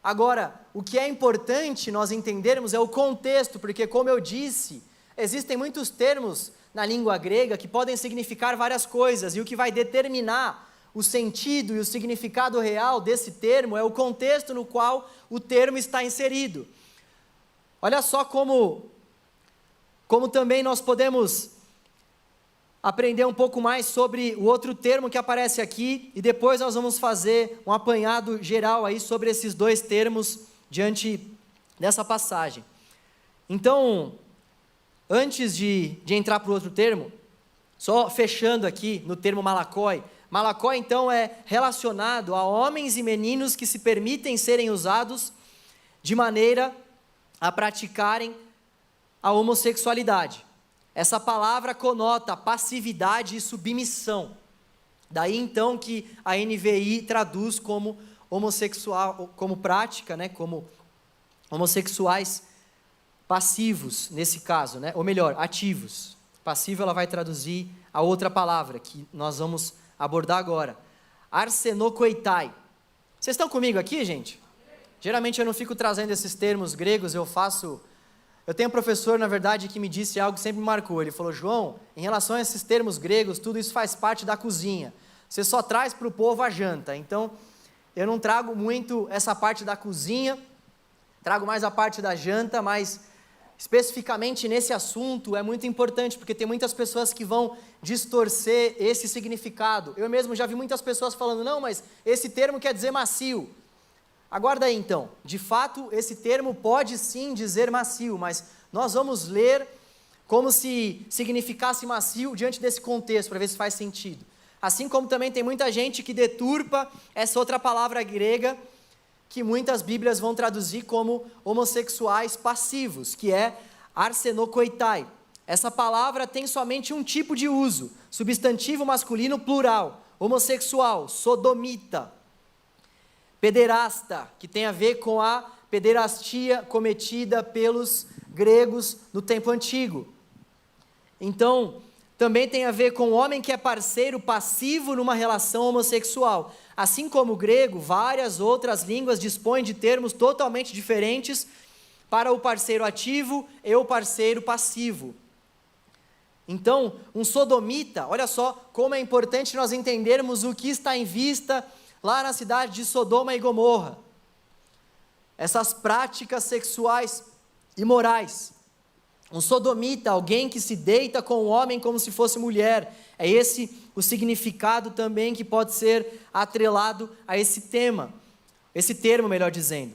Agora, o que é importante nós entendermos é o contexto, porque, como eu disse, existem muitos termos na língua grega que podem significar várias coisas, e o que vai determinar o sentido e o significado real desse termo é o contexto no qual o termo está inserido. Olha só como também nós podemos aprender um pouco mais sobre o outro termo que aparece aqui, e depois nós vamos fazer um apanhado geral aí sobre esses dois termos diante dessa passagem. Então, antes de entrar para o outro termo, só fechando aqui no termo malakoi. Malakoi, então, é relacionado a homens e meninos que se permitem serem usados de maneira a praticarem a homossexualidade. Essa palavra conota passividade e submissão. Daí então que a NVI traduz como homossexual, como prática, né, como homossexuais passivos, nesse caso, né, ou melhor, ativos. Passivo ela vai traduzir a outra palavra que nós vamos abordar agora. Arsenokoitai. Vocês estão comigo aqui, gente? Geralmente eu não fico trazendo esses termos gregos, eu tenho um professor, na verdade, que me disse algo que sempre me marcou. Ele falou: João, em relação a esses termos gregos, tudo isso faz parte da cozinha. Você só traz para o povo a janta. Então, eu não trago muito essa parte da cozinha, trago mais a parte da janta, mas especificamente nesse assunto é muito importante, porque tem muitas pessoas que vão distorcer esse significado. Eu mesmo já vi muitas pessoas falando: não, mas esse termo quer dizer macio. Aguarda aí então, de fato esse termo pode sim dizer macio, mas nós vamos ler como se significasse macio diante desse contexto, para ver se faz sentido. Assim como também tem muita gente que deturpa essa outra palavra grega, que muitas bíblias vão traduzir como homossexuais passivos, que é arsenokoitai. Essa palavra tem somente um tipo de uso, substantivo masculino plural, homossexual, sodomita. Pederasta, que tem a ver com a pederastia cometida pelos gregos no tempo antigo. Então, também tem a ver com o homem que é parceiro passivo numa relação homossexual. Assim como o grego, várias outras línguas dispõem de termos totalmente diferentes para o parceiro ativo e o parceiro passivo. Então, um sodomita, olha só como é importante nós entendermos o que está em vista lá na cidade de Sodoma e Gomorra. Essas práticas sexuais imorais. Um sodomita, alguém que se deita com o homem como se fosse mulher. É esse o significado também que pode ser atrelado a esse tema. Esse termo, melhor dizendo.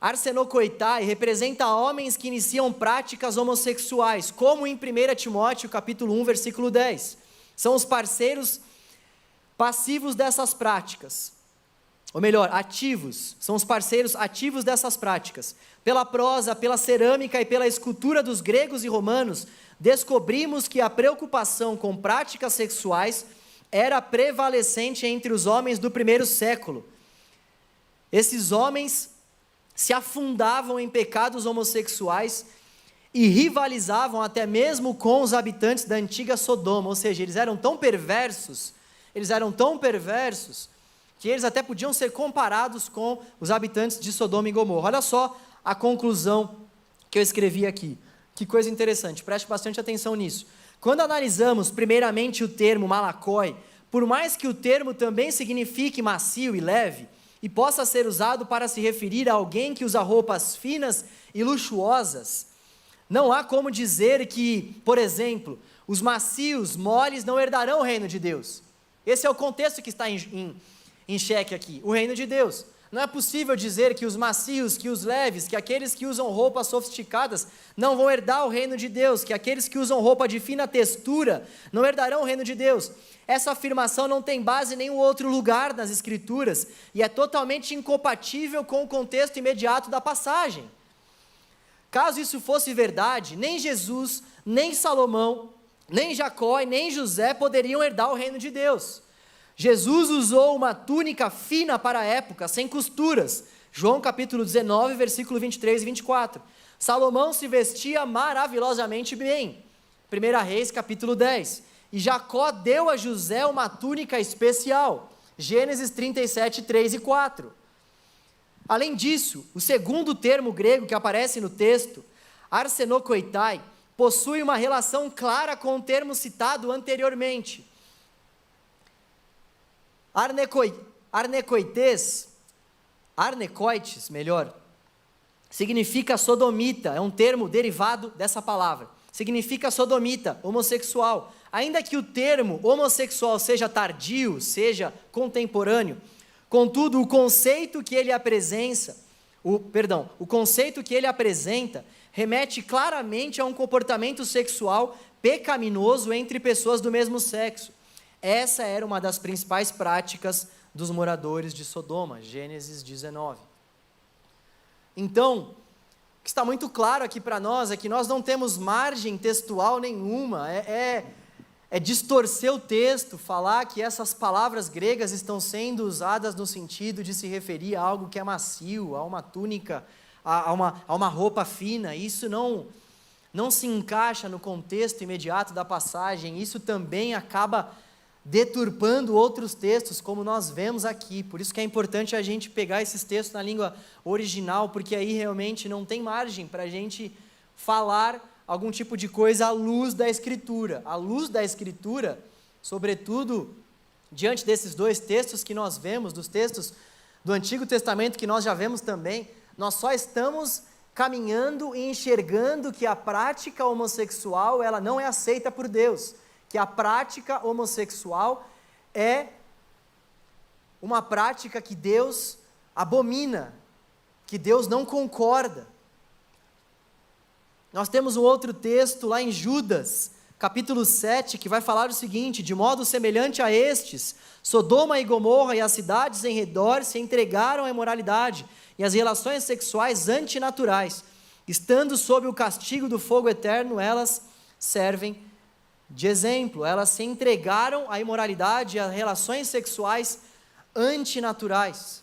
Arsenokoitai representa homens que iniciam práticas homossexuais, como em 1 Timóteo capítulo 1, versículo 10. São os parceiros passivos dessas práticas, ou melhor, ativos, são os parceiros ativos dessas práticas. Pela prosa, pela cerâmica e pela escultura dos gregos e romanos, descobrimos que a preocupação com práticas sexuais era prevalecente entre os homens do primeiro século. Esses homens se afundavam em pecados homossexuais e rivalizavam até mesmo com os habitantes da antiga Sodoma, ou seja, eles eram tão perversos, que eles até podiam ser comparados com os habitantes de Sodoma e Gomorra. Olha só a conclusão que eu escrevi aqui. Que coisa interessante, preste bastante atenção nisso. Quando analisamos primeiramente o termo malakoi, por mais que o termo também signifique macio e leve, e possa ser usado para se referir a alguém que usa roupas finas e luxuosas. Não há como dizer que, por exemplo, os macios, moles não herdarão o reino de Deus. Esse é o contexto que está em xeque aqui, o reino de Deus. Não é possível dizer que os macios, que os leves, que aqueles que usam roupas sofisticadas não vão herdar o reino de Deus, que aqueles que usam roupa de fina textura não herdarão o reino de Deus. Essa afirmação não tem base em nenhum outro lugar nas Escrituras e é totalmente incompatível com o contexto imediato da passagem. Caso isso fosse verdade, nem Jesus, nem Salomão, nem Jacó e nem José poderiam herdar o reino de Deus. Jesus usou uma túnica fina para a época, sem costuras. João capítulo 19, versículo 23 e 24. Salomão se vestia maravilhosamente bem. 1 Reis capítulo 10. E Jacó deu a José uma túnica especial. Gênesis 37, 3 e 4. Além disso, o segundo termo grego que aparece no texto, arsenokoitai, possui uma relação clara com o termo citado anteriormente. Arnecoites, significa sodomita, é um termo derivado dessa palavra. Significa sodomita, homossexual. Ainda que o termo homossexual seja tardio, seja contemporâneo, contudo, o conceito que ele apresenta remete claramente a um comportamento sexual pecaminoso entre pessoas do mesmo sexo. Essa era uma das principais práticas dos moradores de Sodoma, Gênesis 19. Então, o que está muito claro aqui para nós é que nós não temos margem textual nenhuma, é distorcer o texto, falar que essas palavras gregas estão sendo usadas no sentido de se referir a algo que é macio, a uma túnica, a uma roupa fina. Isso não se encaixa no contexto imediato da passagem, isso também acaba deturpando outros textos, como nós vemos aqui. Por isso que é importante a gente pegar esses textos na língua original, porque aí realmente não tem margem para a gente falar algum tipo de coisa à luz da Escritura. À luz da Escritura, sobretudo, diante desses dois textos que nós vemos, dos textos do Antigo Testamento que nós já vemos também, nós só estamos caminhando e enxergando que a prática homossexual, ela não é aceita por Deus, que a prática homossexual é uma prática que Deus abomina, que Deus não concorda. Nós temos um outro texto lá em Judas, capítulo 7, que vai falar o seguinte: de modo semelhante a estes, Sodoma e Gomorra e as cidades em redor se entregaram à imoralidade e às relações sexuais antinaturais. Estando sob o castigo do fogo eterno, elas servem de exemplo. Elas se entregaram à imoralidade e às relações sexuais antinaturais.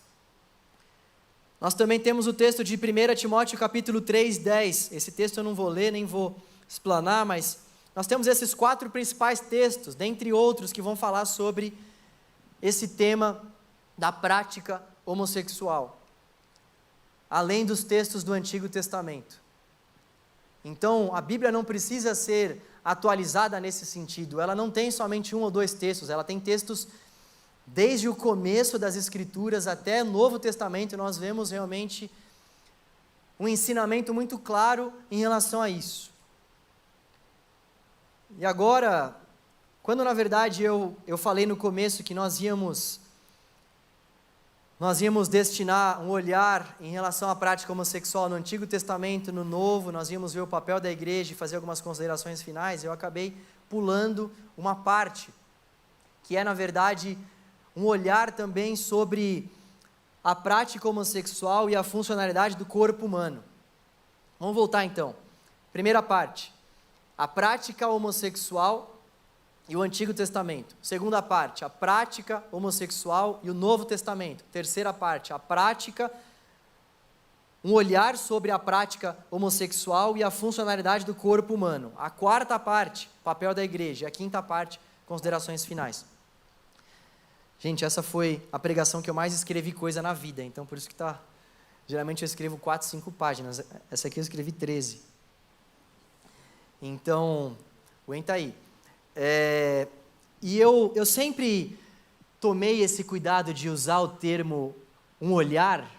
Nós também temos o texto de 1 Timóteo capítulo 3, 10. Esse texto eu não vou ler, nem vou explanar, mas nós temos esses 4 principais textos, dentre outros, que vão falar sobre esse tema da prática homossexual, além dos textos do Antigo Testamento. Então, a Bíblia não precisa ser atualizada nesse sentido, ela não tem somente 1 ou 2 textos, ela tem textos desde o começo das Escrituras até o Novo Testamento. Nós vemos realmente um ensinamento muito claro em relação a isso. E agora, quando na verdade eu falei no começo que nós íamos destinar um olhar em relação à prática homossexual no Antigo Testamento, no Novo, nós íamos ver o papel da igreja e fazer algumas considerações finais, eu acabei pulando uma parte, que é na verdade um olhar também sobre a prática homossexual e a funcionalidade do corpo humano. Vamos voltar então. Primeira parte, a prática homossexual e o Antigo Testamento. Segunda parte, a prática homossexual e o Novo Testamento. Terceira parte, a prática, um olhar sobre a prática homossexual e a funcionalidade do corpo humano. A quarta parte, papel da igreja. E a quinta parte, considerações finais. Gente, essa foi a pregação que eu mais escrevi coisa na vida, então por isso que tá... Geralmente eu escrevo 4, 5 páginas, essa aqui eu escrevi 13. Então, aguenta aí. E eu sempre tomei esse cuidado de usar o termo um olhar,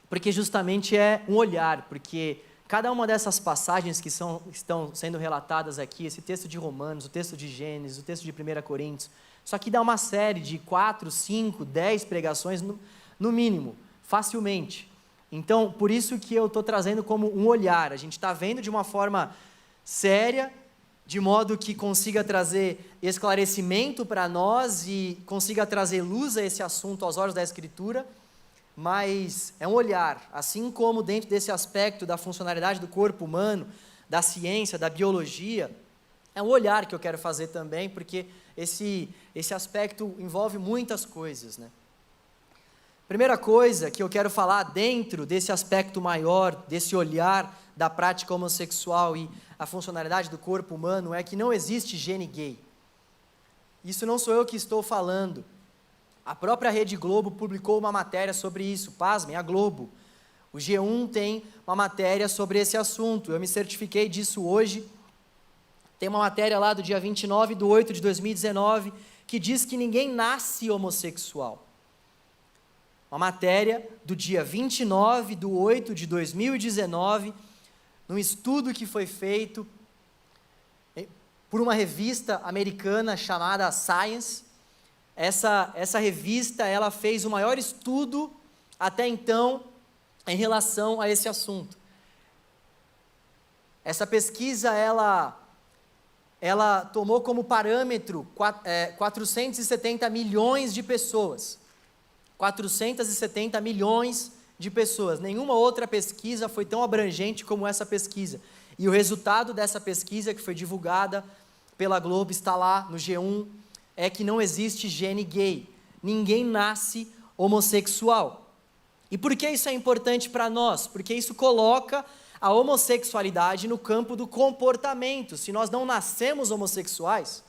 porque justamente é um olhar, porque cada uma dessas passagens que estão sendo relatadas aqui, esse texto de Romanos, o texto de Gênesis, o texto de 1 Coríntios, isso aqui dá uma série de 4, 5, 10 pregações no mínimo, facilmente. Então, por isso que eu estou trazendo como um olhar, a gente está vendo de uma forma séria, de modo que consiga trazer esclarecimento para nós e consiga trazer luz a esse assunto aos olhos da Escritura, mas é um olhar, assim como dentro desse aspecto da funcionalidade do corpo humano, da ciência, da biologia, é um olhar que eu quero fazer também, porque esse aspecto envolve muitas coisas, né? Primeira coisa que eu quero falar dentro desse aspecto maior, desse olhar da prática homossexual e a funcionalidade do corpo humano, é que não existe gene gay. Isso não sou eu que estou falando. A própria Rede Globo publicou uma matéria sobre isso. Pasmem, a Globo. O G1 tem uma matéria sobre esse assunto. Eu me certifiquei disso hoje. Tem uma matéria lá do dia 29/8/2019 que diz que ninguém nasce homossexual. Uma matéria do dia 29/8/2019, num estudo que foi feito por uma revista americana chamada Science. Essa revista, ela fez o maior estudo até então em relação a esse assunto. Essa pesquisa, ela tomou como parâmetro 470 milhões de pessoas. 470 milhões de pessoas. Nenhuma outra pesquisa foi tão abrangente como essa pesquisa. E o resultado dessa pesquisa, que foi divulgada pela Globo, está lá no G1, é que não existe gene gay. Ninguém nasce homossexual. E por que isso é importante para nós? Porque isso coloca a homossexualidade no campo do comportamento. Se nós não nascemos homossexuais,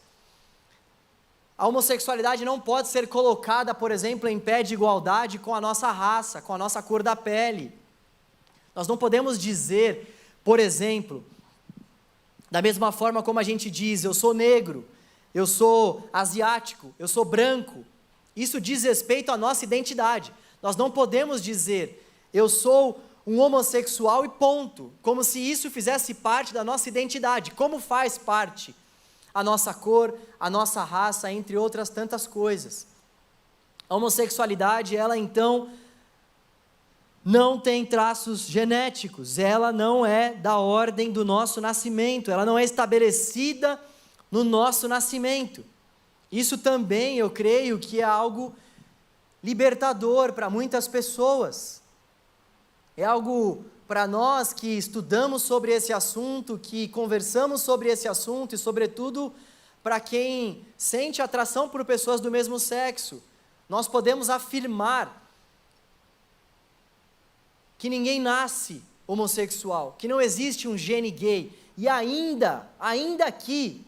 a homossexualidade não pode ser colocada, por exemplo, em pé de igualdade com a nossa raça, com a nossa cor da pele. Nós não podemos dizer, por exemplo, da mesma forma como a gente diz, eu sou negro, eu sou asiático, eu sou branco. Isso diz respeito à nossa identidade. Nós não podemos dizer, eu sou um homossexual e ponto, como se isso fizesse parte da nossa identidade. Como faz parte a nossa cor, a nossa raça, entre outras tantas coisas. A homossexualidade, ela então não tem traços genéticos, ela não é da ordem do nosso nascimento, ela não é estabelecida no nosso nascimento. Isso também, eu creio, que é algo libertador para muitas pessoas. É algo para nós que estudamos sobre esse assunto, que conversamos sobre esse assunto e, sobretudo, para quem sente atração por pessoas do mesmo sexo. Nós podemos afirmar que ninguém nasce homossexual, que não existe um gene gay. E ainda que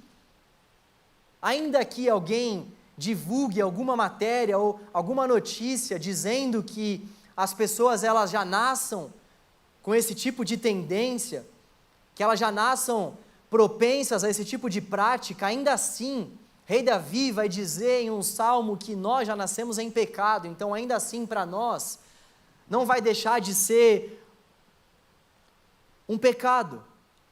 alguém divulgue alguma matéria ou alguma notícia dizendo que as pessoas elas já nasçam com esse tipo de tendência, que elas já nasçam propensas a esse tipo de prática, ainda assim, Rei Davi vai dizer em um salmo que nós já nascemos em pecado, então ainda assim para nós, não vai deixar de ser um pecado.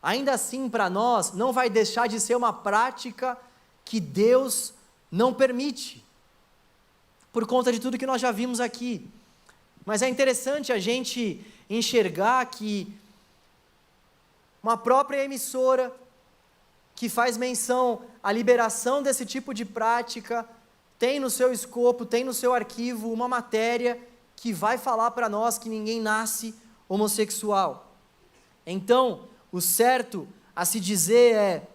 Ainda assim para nós, não vai deixar de ser uma prática que Deus não permite, por conta de tudo que nós já vimos aqui. Mas é interessante a gente enxergar que uma própria emissora que faz menção à liberação desse tipo de prática, tem no seu escopo, tem no seu arquivo uma matéria que vai falar para nós que ninguém nasce homossexual. Então, o certo a se dizer é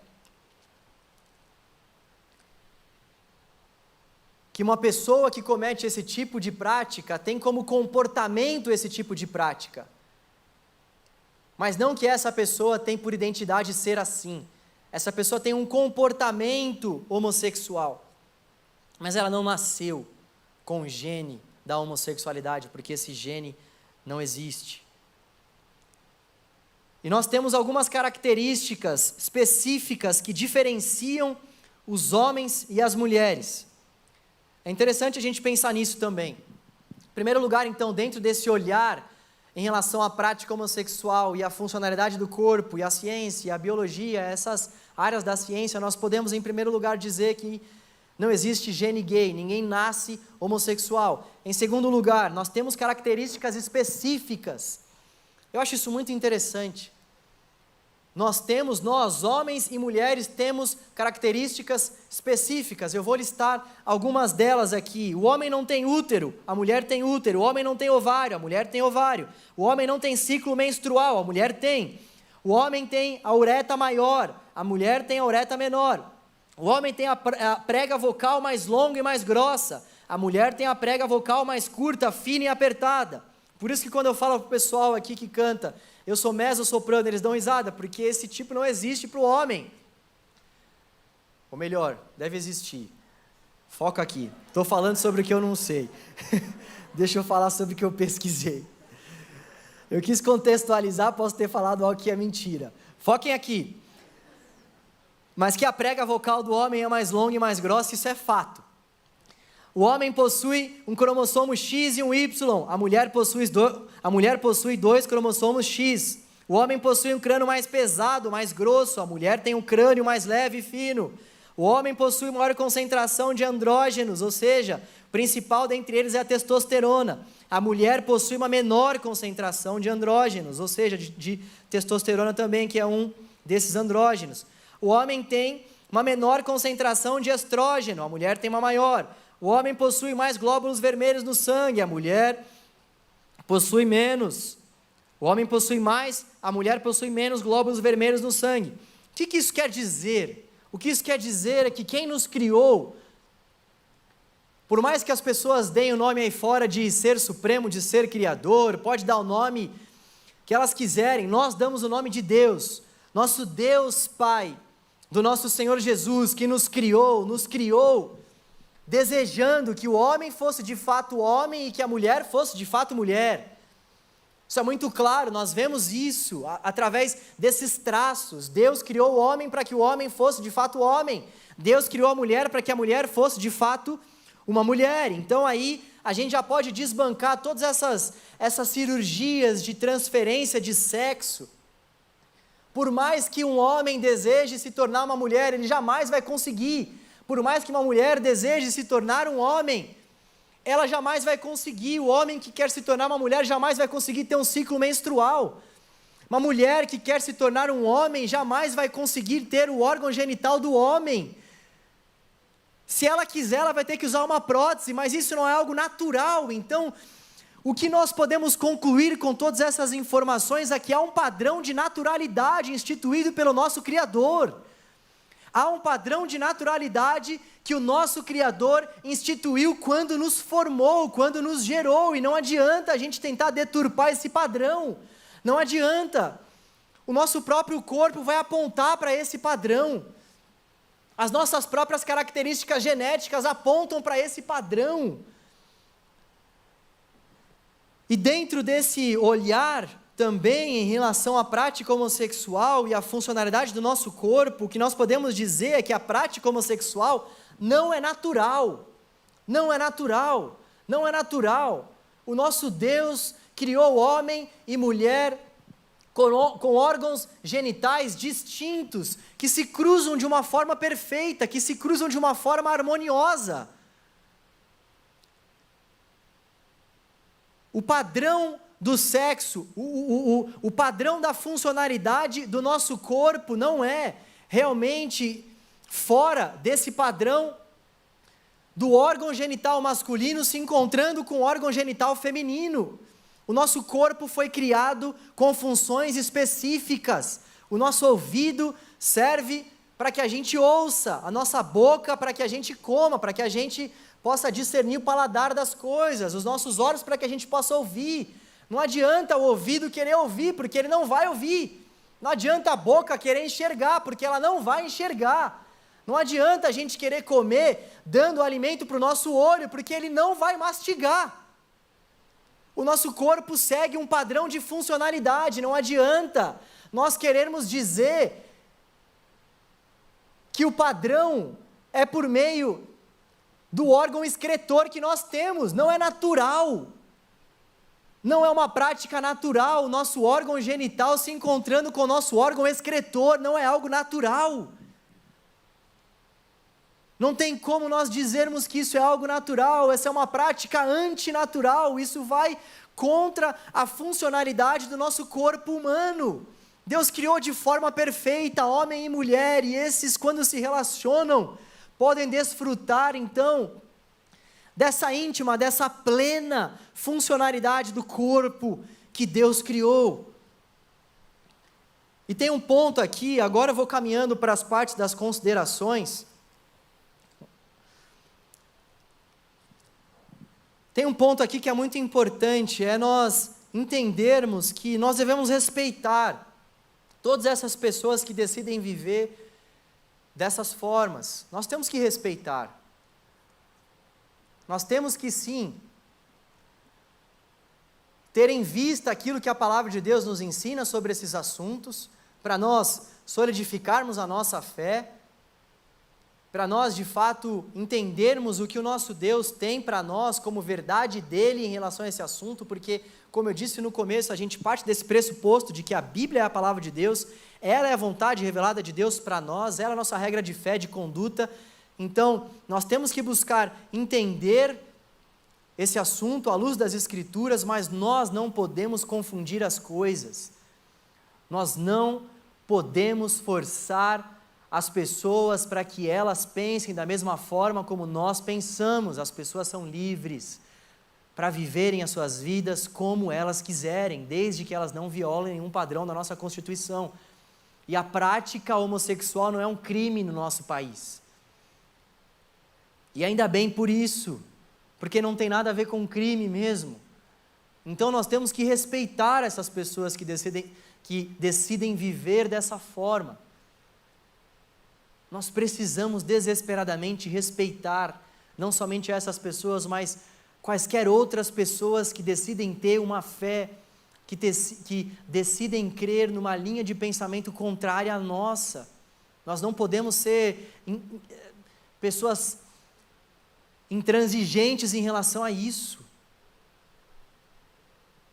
que uma pessoa que comete esse tipo de prática tem como comportamento esse tipo de prática. Mas não que essa pessoa tem por identidade ser assim. Essa pessoa tem um comportamento homossexual. Mas ela não nasceu com o gene da homossexualidade, porque esse gene não existe. E nós temos algumas características específicas que diferenciam os homens e as mulheres. É interessante a gente pensar nisso também. Em primeiro lugar, então, dentro desse olhar em relação à prática homossexual e à funcionalidade do corpo, e à ciência, e à biologia, essas áreas da ciência, nós podemos, em primeiro lugar, dizer que não existe gene gay, ninguém nasce homossexual. Em segundo lugar, nós temos características específicas. Eu acho isso muito interessante. Nós, homens e mulheres, temos características específicas. Eu vou listar algumas delas aqui. O homem não tem útero, a mulher tem útero. O homem não tem ovário, a mulher tem ovário. O homem não tem ciclo menstrual, a mulher tem. O homem tem a uretra maior, a mulher tem a uretra menor. O homem tem a prega vocal mais longa e mais grossa. A mulher tem a prega vocal mais curta, fina e apertada. Por isso que quando eu falo para o pessoal aqui que canta, eu sou mezzo-soprano, eles dão risada, porque esse tipo não existe para o homem. Ou melhor, deve existir. Foca aqui. Estou falando sobre o que eu não sei. Deixa eu falar sobre o que eu pesquisei. Eu quis contextualizar, posso ter falado algo que é mentira. Foquem aqui. Mas que a prega vocal do homem é mais longa e mais grossa, isso é fato. O homem possui um cromossomo X e um Y, a mulher possui 2 cromossomos X. O homem possui um crânio mais pesado, mais grosso, a mulher tem um crânio mais leve e fino. O homem possui maior concentração de andrógenos, ou seja, o principal dentre eles é a testosterona. A mulher possui uma menor concentração de andrógenos, ou seja, de testosterona também, que é um desses andrógenos. O homem tem uma menor concentração de estrógeno, a mulher tem uma maior. O homem possui mais glóbulos vermelhos no sangue, a mulher possui menos. O homem possui mais, a mulher possui menos glóbulos vermelhos no sangue. O que isso quer dizer? O que isso quer dizer é que quem nos criou, por mais que as pessoas deem o nome aí fora de ser supremo, de ser criador, pode dar o nome que elas quiserem, nós damos o nome de Deus, nosso Deus Pai, do nosso Senhor Jesus, que nos criou desejando que o homem fosse de fato homem e que a mulher fosse de fato mulher. Isso é muito claro, nós vemos isso através desses traços. Deus criou o homem para que o homem fosse de fato homem. Deus criou a mulher para que a mulher fosse de fato uma mulher. Então aí a gente já pode desbancar todas essas cirurgias de transferência de sexo. Por mais que um homem deseje se tornar uma mulher, ele jamais vai conseguir. Por mais que uma mulher deseje se tornar um homem, ela jamais vai conseguir. O homem que quer se tornar uma mulher jamais vai conseguir ter um ciclo menstrual. Uma mulher que quer se tornar um homem jamais vai conseguir ter o órgão genital do homem. Se ela quiser, ela vai ter que usar uma prótese, mas isso não é algo natural. Então, o que nós podemos concluir com todas essas informações é que há um padrão de naturalidade instituído pelo nosso Criador. Há um padrão de naturalidade que o nosso Criador instituiu quando nos formou, quando nos gerou, e não adianta a gente tentar deturpar esse padrão, não adianta. O nosso próprio corpo vai apontar para esse padrão, as nossas próprias características genéticas apontam para esse padrão. E dentro desse olhar, também em relação à prática homossexual e à funcionalidade do nosso corpo, o que nós podemos dizer é que a prática homossexual não é natural. Não é natural. Não é natural. O nosso Deus criou homem e mulher com órgãos genitais distintos, que se cruzam de uma forma perfeita, que se cruzam de uma forma harmoniosa. O padrão do sexo, o padrão da funcionalidade do nosso corpo não é realmente fora desse padrão do órgão genital masculino se encontrando com o órgão genital feminino. O nosso corpo foi criado com funções específicas. O nosso ouvido serve para que a gente ouça, a nossa boca para que a gente coma, para que a gente possa discernir o paladar das coisas, os nossos olhos para que a gente possa ouvir. Não adianta o ouvido querer ouvir, porque ele não vai ouvir. Não adianta a boca querer enxergar, porque ela não vai enxergar. Não adianta a gente querer comer, dando alimento para o nosso olho, porque ele não vai mastigar. O nosso corpo segue um padrão de funcionalidade, não adianta nós querermos dizer que o padrão é por meio do órgão excretor que nós temos, não é natural. Não é uma prática natural, o nosso órgão genital se encontrando com o nosso órgão excretor, não é algo natural. Não tem como nós dizermos que isso é algo natural, essa é uma prática antinatural, isso vai contra a funcionalidade do nosso corpo humano. Deus criou de forma perfeita homem e mulher, e esses, quando se relacionam, podem desfrutar então dessa íntima, dessa plena funcionalidade do corpo que Deus criou. E tem um ponto aqui, agora eu vou caminhando para as partes das considerações. Tem um ponto aqui que é muito importante, é nós entendermos que nós devemos respeitar todas essas pessoas que decidem viver dessas formas. Nós temos que respeitar. Nós temos que sim ter em vista aquilo que a palavra de Deus nos ensina sobre esses assuntos, para nós solidificarmos a nossa fé, para nós de fato entendermos o que o nosso Deus tem para nós como verdade dele em relação a esse assunto, porque, como eu disse no começo, a gente parte desse pressuposto de que a Bíblia é a palavra de Deus, ela é a vontade revelada de Deus para nós, ela é a nossa regra de fé, de conduta. Então, nós temos que buscar entender esse assunto à luz das Escrituras, mas nós não podemos confundir as coisas. Nós não podemos forçar as pessoas para que elas pensem da mesma forma como nós pensamos. As pessoas são livres para viverem as suas vidas como elas quiserem, desde que elas não violem nenhum padrão da nossa Constituição. E a prática homossexual não é um crime no nosso país. E ainda bem por isso, porque não tem nada a ver com crime mesmo. Então nós temos que respeitar essas pessoas que decidem viver dessa forma. Nós precisamos desesperadamente respeitar não somente essas pessoas, mas quaisquer outras pessoas que decidem ter uma fé, que decidem crer numa linha de pensamento contrária à nossa. Nós não podemos ser pessoas intransigentes em relação a isso.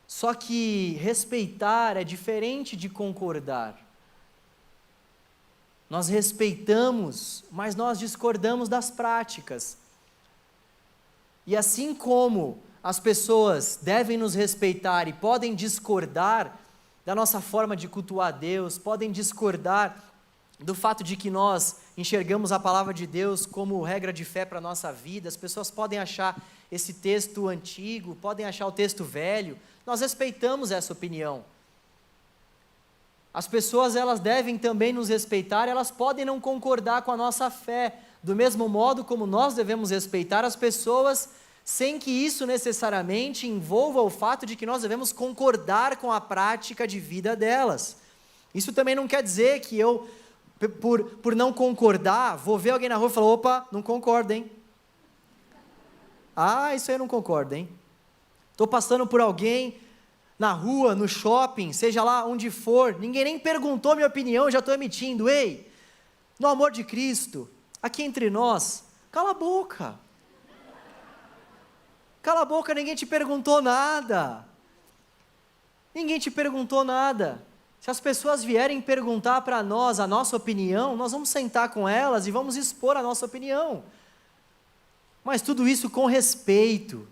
Só que respeitar é diferente de concordar. Nós respeitamos, mas nós discordamos das práticas. E assim como as pessoas devem nos respeitar e podem discordar da nossa forma de cultuar a Deus, podem discordar do fato de que nós enxergamos a palavra de Deus como regra de fé para a nossa vida, as pessoas podem achar esse texto antigo, podem achar o texto velho, nós respeitamos essa opinião. As pessoas, elas devem também nos respeitar, elas podem não concordar com a nossa fé, do mesmo modo como nós devemos respeitar as pessoas, sem que isso necessariamente envolva o fato de que nós devemos concordar com a prática de vida delas. Isso também não quer dizer que eu, por não concordar, vou ver alguém na rua e falar, opa, não concordo, hein? Ah, isso aí eu não concordo, hein? Estou passando por alguém na rua, no shopping, seja lá onde for, ninguém nem perguntou minha opinião, eu já estou emitindo, ei, no amor de Cristo, aqui entre nós, cala a boca. Cala a boca, ninguém te perguntou nada. Ninguém te perguntou nada. Se as pessoas vierem perguntar para nós a nossa opinião, nós vamos sentar com elas e vamos expor a nossa opinião. Mas tudo isso com respeito,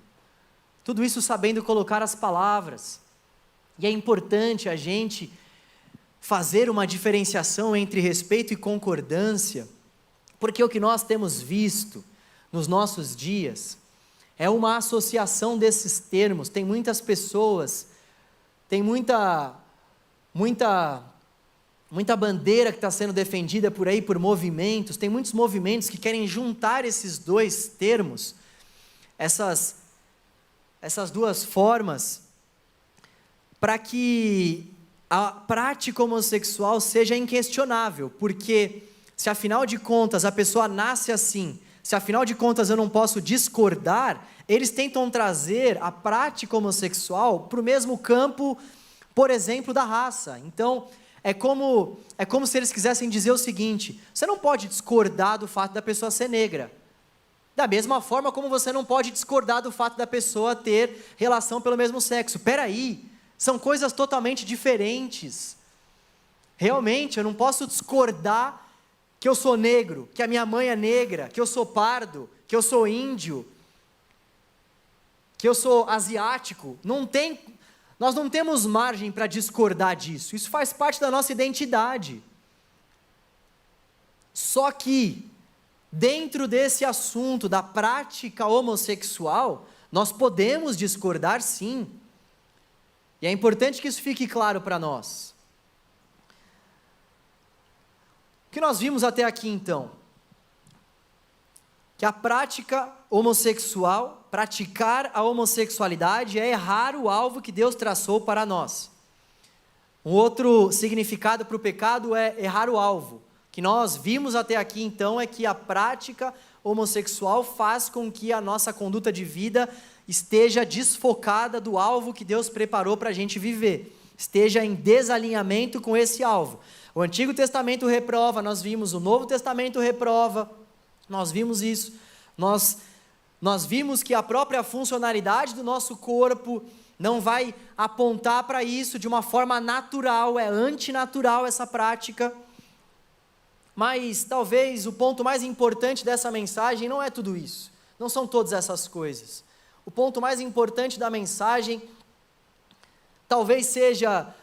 tudo isso sabendo colocar as palavras. E é importante a gente fazer uma diferenciação entre respeito e concordância, porque o que nós temos visto nos nossos dias é uma associação desses termos. Tem muitas pessoas, tem muita bandeira que está sendo defendida por aí por movimentos, tem muitos movimentos que querem juntar esses dois termos, essas duas formas, para que a prática homossexual seja inquestionável, porque se afinal de contas a pessoa nasce assim, se afinal de contas eu não posso discordar, eles tentam trazer a prática homossexual para o mesmo campo, por exemplo, da raça. Então, é como se eles quisessem dizer o seguinte, você não pode discordar do fato da pessoa ser negra, Da mesma forma como você não pode discordar do fato da pessoa ter relação pelo mesmo sexo. Peraí, são coisas totalmente diferentes. Realmente, eu não posso discordar que eu sou negro, que a minha mãe é negra, que eu sou pardo, que eu sou índio, que eu sou asiático. Nós não temos margem para discordar disso. Isso faz parte da nossa identidade. Só que, dentro desse assunto da prática homossexual, nós podemos discordar sim. E é importante que isso fique claro para nós. O que nós vimos até aqui então? Que a prática homossexual, praticar a homossexualidade é errar o alvo que Deus traçou para nós. Um outro significado para o pecado é errar o alvo. O que nós vimos até aqui então é que a prática homossexual faz com que a nossa conduta de vida esteja desfocada do alvo que Deus preparou para a gente viver, esteja em desalinhamento com esse alvo. O Antigo Testamento reprova, nós vimos, o Novo Testamento reprova, nós vimos isso, nós vimos que a própria funcionalidade do nosso corpo não vai apontar para isso de uma forma natural, é antinatural essa prática. Mas talvez o ponto mais importante dessa mensagem não é tudo isso, não são todas essas coisas. O ponto mais importante da mensagem talvez seja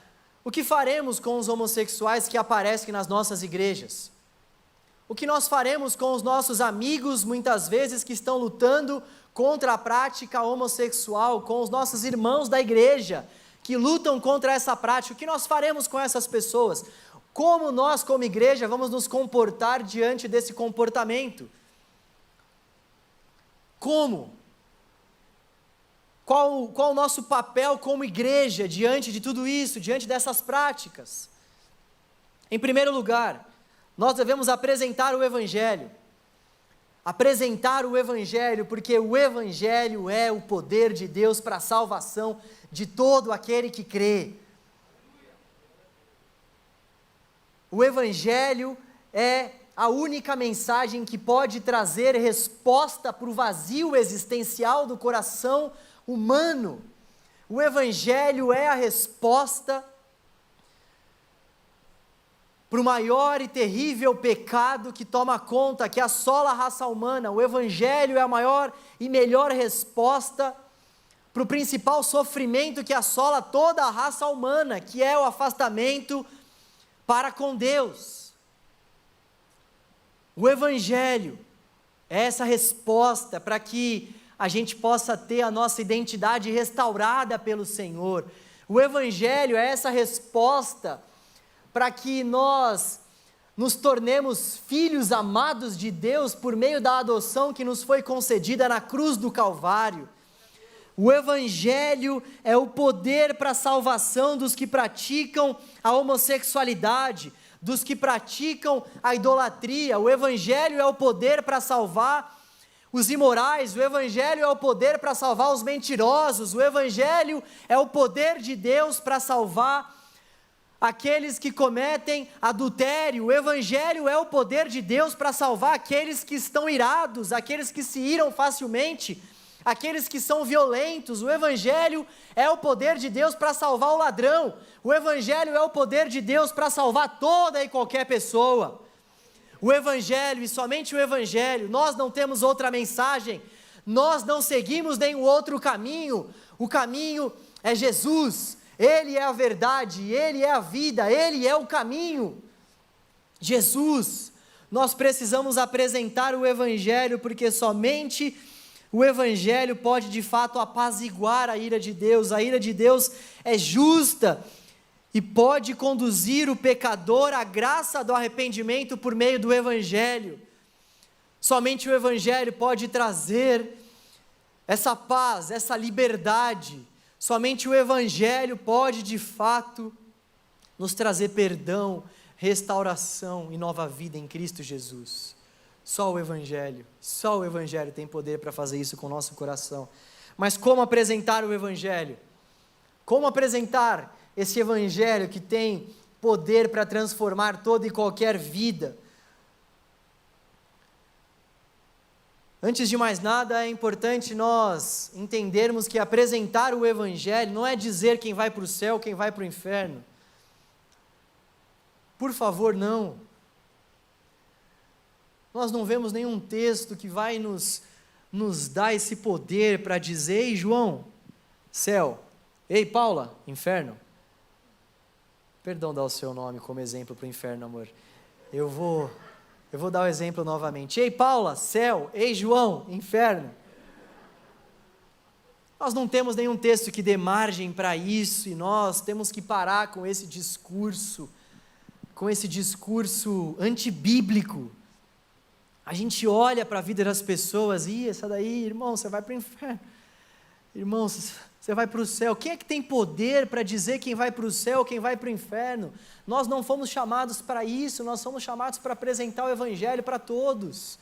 o que faremos com os homossexuais que aparecem nas nossas igrejas. O que nós faremos com os nossos amigos, muitas vezes, que estão lutando contra a prática homossexual, com os nossos irmãos da igreja, que lutam contra essa prática. O que nós faremos com essas pessoas? Como nós, como igreja, vamos nos comportar diante desse comportamento? Como? Qual o nosso papel como igreja diante de tudo isso, diante dessas práticas? Em primeiro lugar, nós devemos apresentar o Evangelho. Apresentar o Evangelho, porque o Evangelho é o poder de Deus para a salvação de todo aquele que crê. O Evangelho é a única mensagem que pode trazer resposta para o vazio existencial do coração humano. O Evangelho é a resposta para o maior e terrível pecado que toma conta, que assola a raça humana. O Evangelho é a maior e melhor resposta para o principal sofrimento que assola toda a raça humana, que é o afastamento para com Deus. O Evangelho é essa resposta para que a gente possa ter a nossa identidade restaurada pelo Senhor. O Evangelho é essa resposta para que nós nos tornemos filhos amados de Deus por meio da adoção que nos foi concedida na cruz do Calvário. O Evangelho é o poder para a salvação dos que praticam a homossexualidade, dos que praticam a idolatria. O Evangelho é o poder para salvar os imorais. O Evangelho é o poder para salvar os mentirosos. O Evangelho é o poder de Deus para salvar aqueles que cometem adultério. O Evangelho é o poder de Deus para salvar aqueles que estão irados, aqueles que se iram facilmente, aqueles que são violentos. O Evangelho é o poder de Deus para salvar o ladrão. O Evangelho é o poder de Deus para salvar toda e qualquer pessoa. O Evangelho e somente o Evangelho, nós não temos outra mensagem, nós não seguimos nenhum outro caminho. O caminho é Jesus, Ele é a verdade, Ele é a vida, Ele é o caminho. Jesus, nós precisamos apresentar o Evangelho, porque somente o Evangelho pode de fato apaziguar a ira de Deus. A ira de Deus é justa e pode conduzir o pecador à graça do arrependimento por meio do Evangelho. Somente o Evangelho pode trazer essa paz, essa liberdade. Somente o Evangelho pode de fato nos trazer perdão, restauração e nova vida em Cristo Jesus. Só o Evangelho tem poder para fazer isso com o nosso coração. Mas como apresentar o Evangelho? Como apresentar esse Evangelho que tem poder para transformar toda e qualquer vida? Antes de mais nada, é importante nós entendermos que apresentar o Evangelho não é dizer quem vai para o céu, quem vai para o inferno. Por favor, não. Nós não vemos nenhum texto que vai nos dar esse poder para dizer: ei, João, céu. Ei, Paula, inferno. Perdão dar o seu nome como exemplo para o inferno, amor. Eu vou dar o exemplo novamente. Ei, Paula, céu. Ei, João, inferno. Nós não temos nenhum texto que dê margem para isso, e nós temos que parar com esse discurso antibíblico. A gente olha para a vida das pessoas, essa daí, irmão, você vai para o inferno. Irmão, você vai para o céu. Quem é que tem poder para dizer quem vai para o céu, quem vai para o inferno? Nós não fomos chamados para isso, nós somos chamados para apresentar o Evangelho para todos.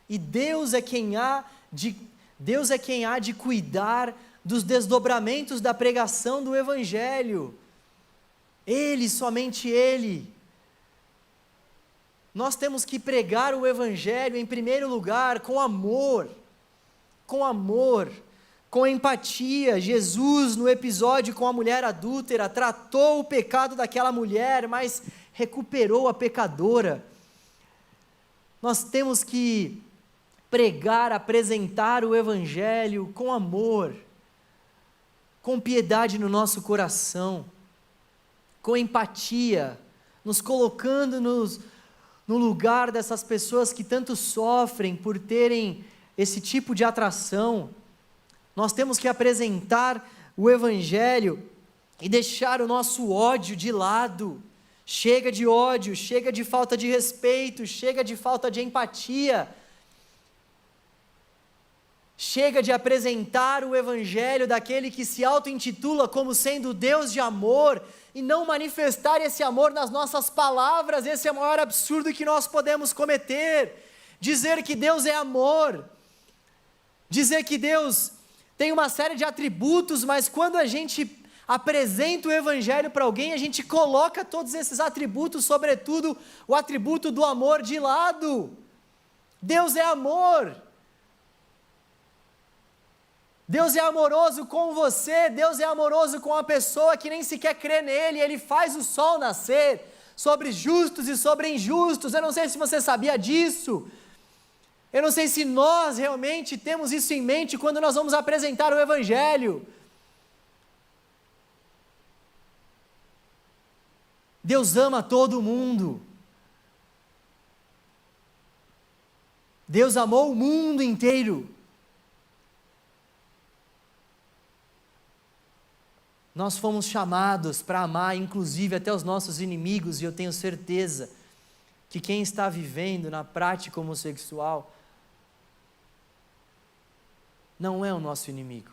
E Deus é quem há de cuidar dos desdobramentos da pregação do Evangelho. Ele, somente Ele. Nós temos que pregar o Evangelho em primeiro lugar com amor, com empatia. Jesus, no episódio com a mulher adúltera, tratou o pecado daquela mulher, mas recuperou a pecadora. Nós temos que pregar, apresentar o Evangelho com amor, com piedade no nosso coração, com empatia, nos colocando no lugar dessas pessoas que tanto sofrem por terem esse tipo de atração. Nós temos que apresentar o Evangelho e deixar o nosso ódio de lado. Chega de ódio, chega de falta de respeito, chega de falta de empatia. Chega de apresentar o Evangelho daquele que se auto-intitula como sendo Deus de amor e não manifestar esse amor nas nossas palavras. Esse é o maior absurdo que nós podemos cometer. Dizer que Deus é amor, dizer que Deus tem uma série de atributos, mas quando a gente apresenta o Evangelho para alguém, a gente coloca todos esses atributos, sobretudo o atributo do amor, de lado. Deus é amor. Deus é amoroso com você, Deus é amoroso com a pessoa que nem sequer crê nele. Ele faz o sol nascer sobre justos e sobre injustos. Eu não sei se você sabia disso. Eu não sei se nós realmente temos isso em mente quando nós vamos apresentar o Evangelho. Deus ama todo mundo. Deus amou o mundo inteiro. Nós fomos chamados para amar, inclusive até os nossos inimigos, e eu tenho certeza que quem está vivendo na prática homossexual não é o nosso inimigo.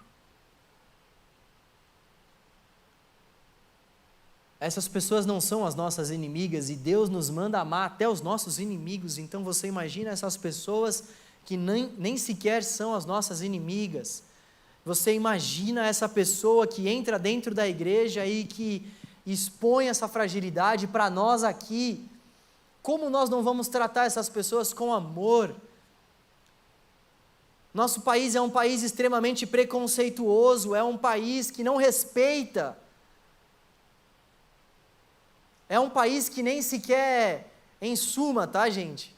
Essas pessoas não são as nossas inimigas, e Deus nos manda amar até os nossos inimigos. Então você imagina essas pessoas que nem sequer são as nossas inimigas. Você imagina essa pessoa que entra dentro da igreja e que expõe essa fragilidade para nós aqui. Como nós não vamos tratar essas pessoas com amor? Nosso país é um país extremamente preconceituoso, é um país que não respeita. É um país que nem sequer, em suma, tá, gente?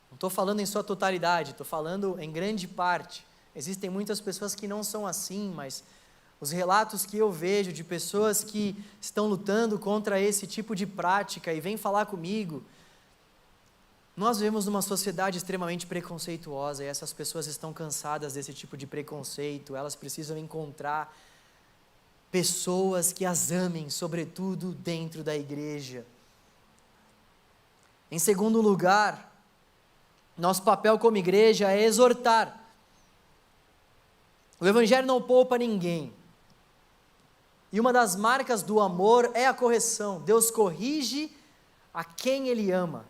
Não estou falando em sua totalidade, estou falando em grande parte. Existem muitas pessoas que não são assim, mas os relatos que eu vejo de pessoas que estão lutando contra esse tipo de prática e vêm falar comigo, nós vivemos numa sociedade extremamente preconceituosa e essas pessoas estão cansadas desse tipo de preconceito. Elas precisam encontrar pessoas que as amem, sobretudo dentro da igreja. Em segundo lugar, nosso papel como igreja é exortar. O Evangelho não poupa ninguém. E uma das marcas do amor é a correção. Deus corrige a quem Ele ama.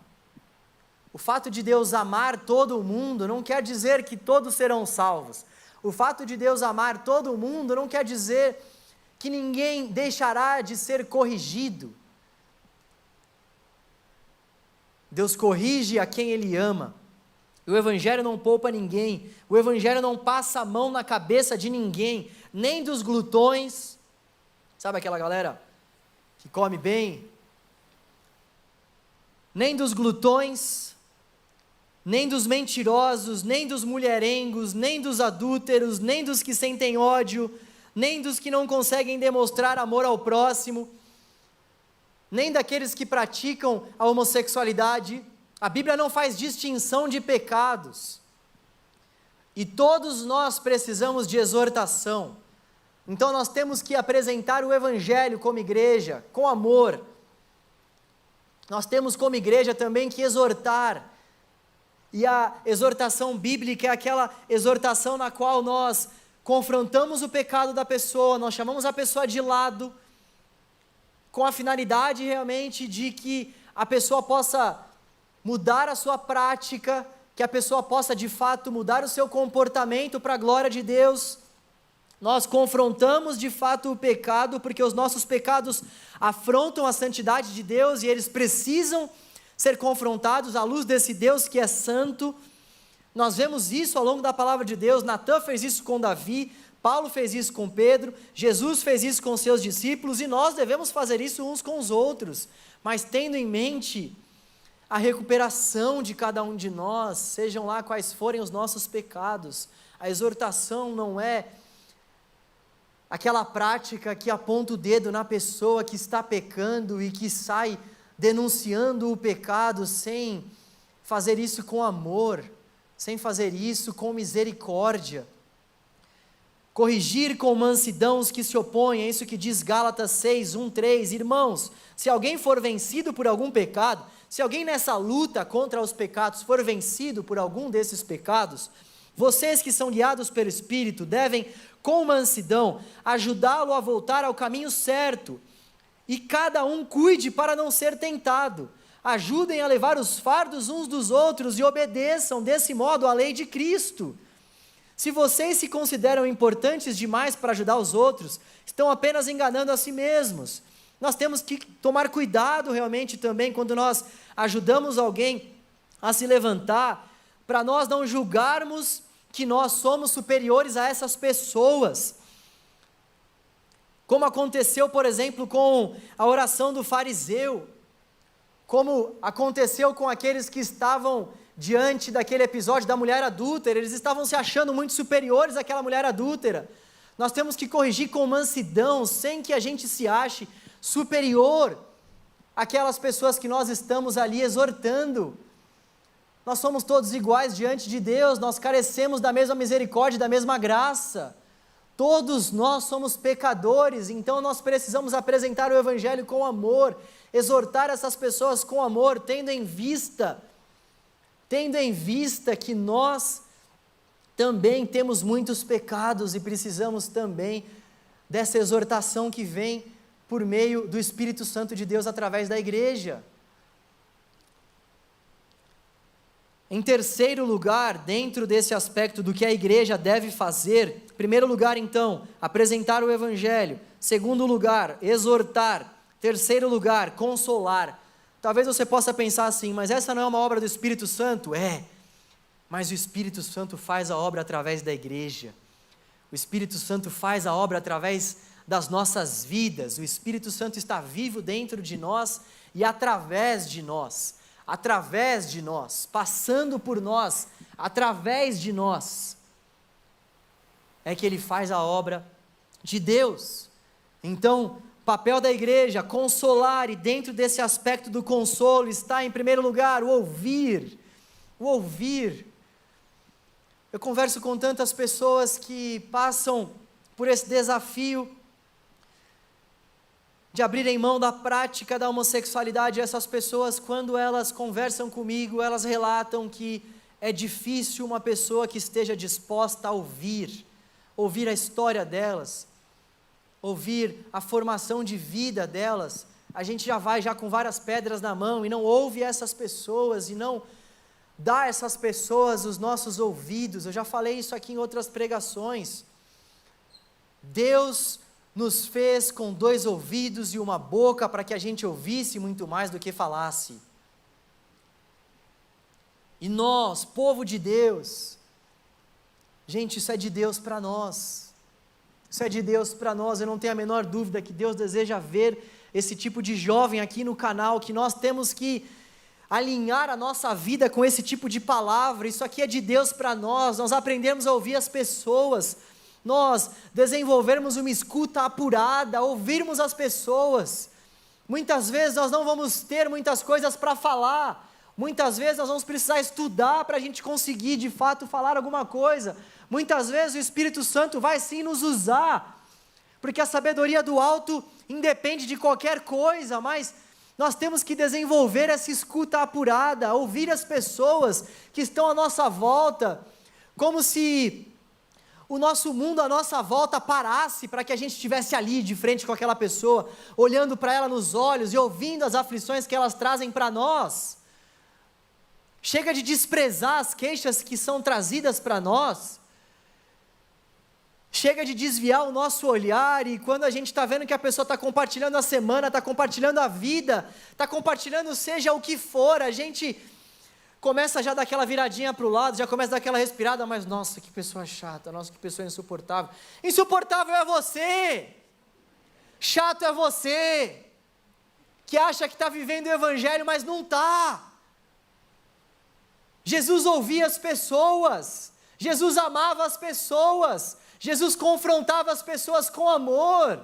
O fato de Deus amar todo mundo não quer dizer que todos serão salvos. O fato de Deus amar todo mundo não quer dizer que ninguém deixará de ser corrigido. Deus corrige a quem Ele ama. O Evangelho não poupa ninguém, o Evangelho não passa a mão na cabeça de ninguém, nem dos glutões, sabe aquela galera que come bem? Nem dos glutões, nem dos mentirosos, nem dos mulherengos, nem dos adúlteros, nem dos que sentem ódio, nem dos que não conseguem demonstrar amor ao próximo, nem daqueles que praticam a homossexualidade. A Bíblia não faz distinção de pecados. E todos nós precisamos de exortação. Então nós temos que apresentar o Evangelho como igreja, com amor. Nós temos como igreja também que exortar. E a exortação bíblica é aquela exortação na qual nós confrontamos o pecado da pessoa, nós chamamos a pessoa de lado, com a finalidade realmente de que a pessoa possa mudar a sua prática, que a pessoa possa de fato mudar o seu comportamento para a glória de Deus. Nós confrontamos de fato o pecado, porque os nossos pecados afrontam a santidade de Deus e eles precisam ser confrontados à luz desse Deus que é santo. Nós vemos isso ao longo da palavra de Deus. Natã fez isso com Davi, Paulo fez isso com Pedro, Jesus fez isso com seus discípulos, e nós devemos fazer isso uns com os outros, mas tendo em mente a recuperação de cada um de nós, sejam lá quais forem os nossos pecados. A exortação não é aquela prática que aponta o dedo na pessoa que está pecando e que sai denunciando o pecado sem fazer isso com amor, sem fazer isso com misericórdia. Corrigir com mansidão os que se opõem, é isso que diz Gálatas 6, 1, 3. Irmãos, se alguém for vencido por algum pecado, se alguém nessa luta contra os pecados for vencido por algum desses pecados, vocês que são guiados pelo Espírito devem, com mansidão, ajudá-lo a voltar ao caminho certo, e cada um cuide para não ser tentado. Ajudem a levar os fardos uns dos outros e obedeçam desse modo à lei de Cristo. Se vocês se consideram importantes demais para ajudar os outros, estão apenas enganando a si mesmos. Nós temos que tomar cuidado realmente também quando nós ajudamos alguém a se levantar, para nós não julgarmos que nós somos superiores a essas pessoas. Como aconteceu, por exemplo, com a oração do fariseu, como aconteceu com aqueles que estavam diante daquele episódio da mulher adúltera, eles estavam se achando muito superiores àquela mulher adúltera. Nós temos que corrigir com mansidão, sem que a gente se ache superior àquelas pessoas que nós estamos ali exortando. Nós somos todos iguais diante de Deus, nós carecemos da mesma misericórdia, da mesma graça. Todos nós somos pecadores, então nós precisamos apresentar o Evangelho com amor, exortar essas pessoas com amor, tendo em vista que nós também temos muitos pecados e precisamos também dessa exortação que vem por meio do Espírito Santo de Deus através da igreja. Em terceiro lugar, dentro desse aspecto do que a igreja deve fazer, em primeiro lugar, então, apresentar o Evangelho. Segundo lugar, exortar. Terceiro lugar, consolar. Talvez você possa pensar assim, mas essa não é uma obra do Espírito Santo? É, mas o Espírito Santo faz a obra através da igreja. O Espírito Santo faz a obra através das nossas vidas. O Espírito Santo está vivo dentro de nós e através de nós, passando por nós, através de nós, é que Ele faz a obra de Deus. Então, papel da igreja, consolar, e dentro desse aspecto do consolo está, em primeiro lugar, o ouvir. Eu converso com tantas pessoas que passam por esse desafio de abrirem mão da prática da homossexualidade. Essas pessoas, quando elas conversam comigo, elas relatam que é difícil uma pessoa que esteja disposta a ouvir a história delas, ouvir a formação de vida delas. A gente já vai com várias pedras na mão e não ouve essas pessoas e não dá a essas pessoas os nossos ouvidos. Eu já falei isso aqui em outras pregações. Deus nos fez com 2 ouvidos e uma boca para que a gente ouvisse muito mais do que falasse. E nós, povo de Deus, gente, isso é de Deus para nós. Isso é de Deus para nós. Eu não tenho a menor dúvida que Deus deseja ver esse tipo de jovem aqui no canal, que nós temos que alinhar a nossa vida com esse tipo de palavra. Isso aqui é de Deus para nós aprendemos a ouvir as pessoas, nós desenvolvermos uma escuta apurada, ouvirmos as pessoas. Muitas vezes nós não vamos ter muitas coisas para falar, muitas vezes nós vamos precisar estudar para a gente conseguir de fato falar alguma coisa, muitas vezes o Espírito Santo vai sim nos usar, porque a sabedoria do alto independe de qualquer coisa, mas nós temos que desenvolver essa escuta apurada, ouvir as pessoas que estão à nossa volta, como se o nosso mundo à nossa volta parasse para que a gente estivesse ali de frente com aquela pessoa, olhando para ela nos olhos e ouvindo as aflições que elas trazem para nós. Chega de desprezar as queixas que são trazidas para nós. Chega de desviar o nosso olhar, e quando a gente está vendo que a pessoa está compartilhando a semana, está compartilhando a vida, está compartilhando seja o que for, a gente começa já a dar aquela viradinha para o lado, já começa a dar aquela respirada, mas nossa, que pessoa chata, nossa, que pessoa insuportável. Insuportável é você, chato é você, que acha que está vivendo o Evangelho, mas não está. Jesus ouvia as pessoas, Jesus amava as pessoas, Jesus confrontava as pessoas com amor,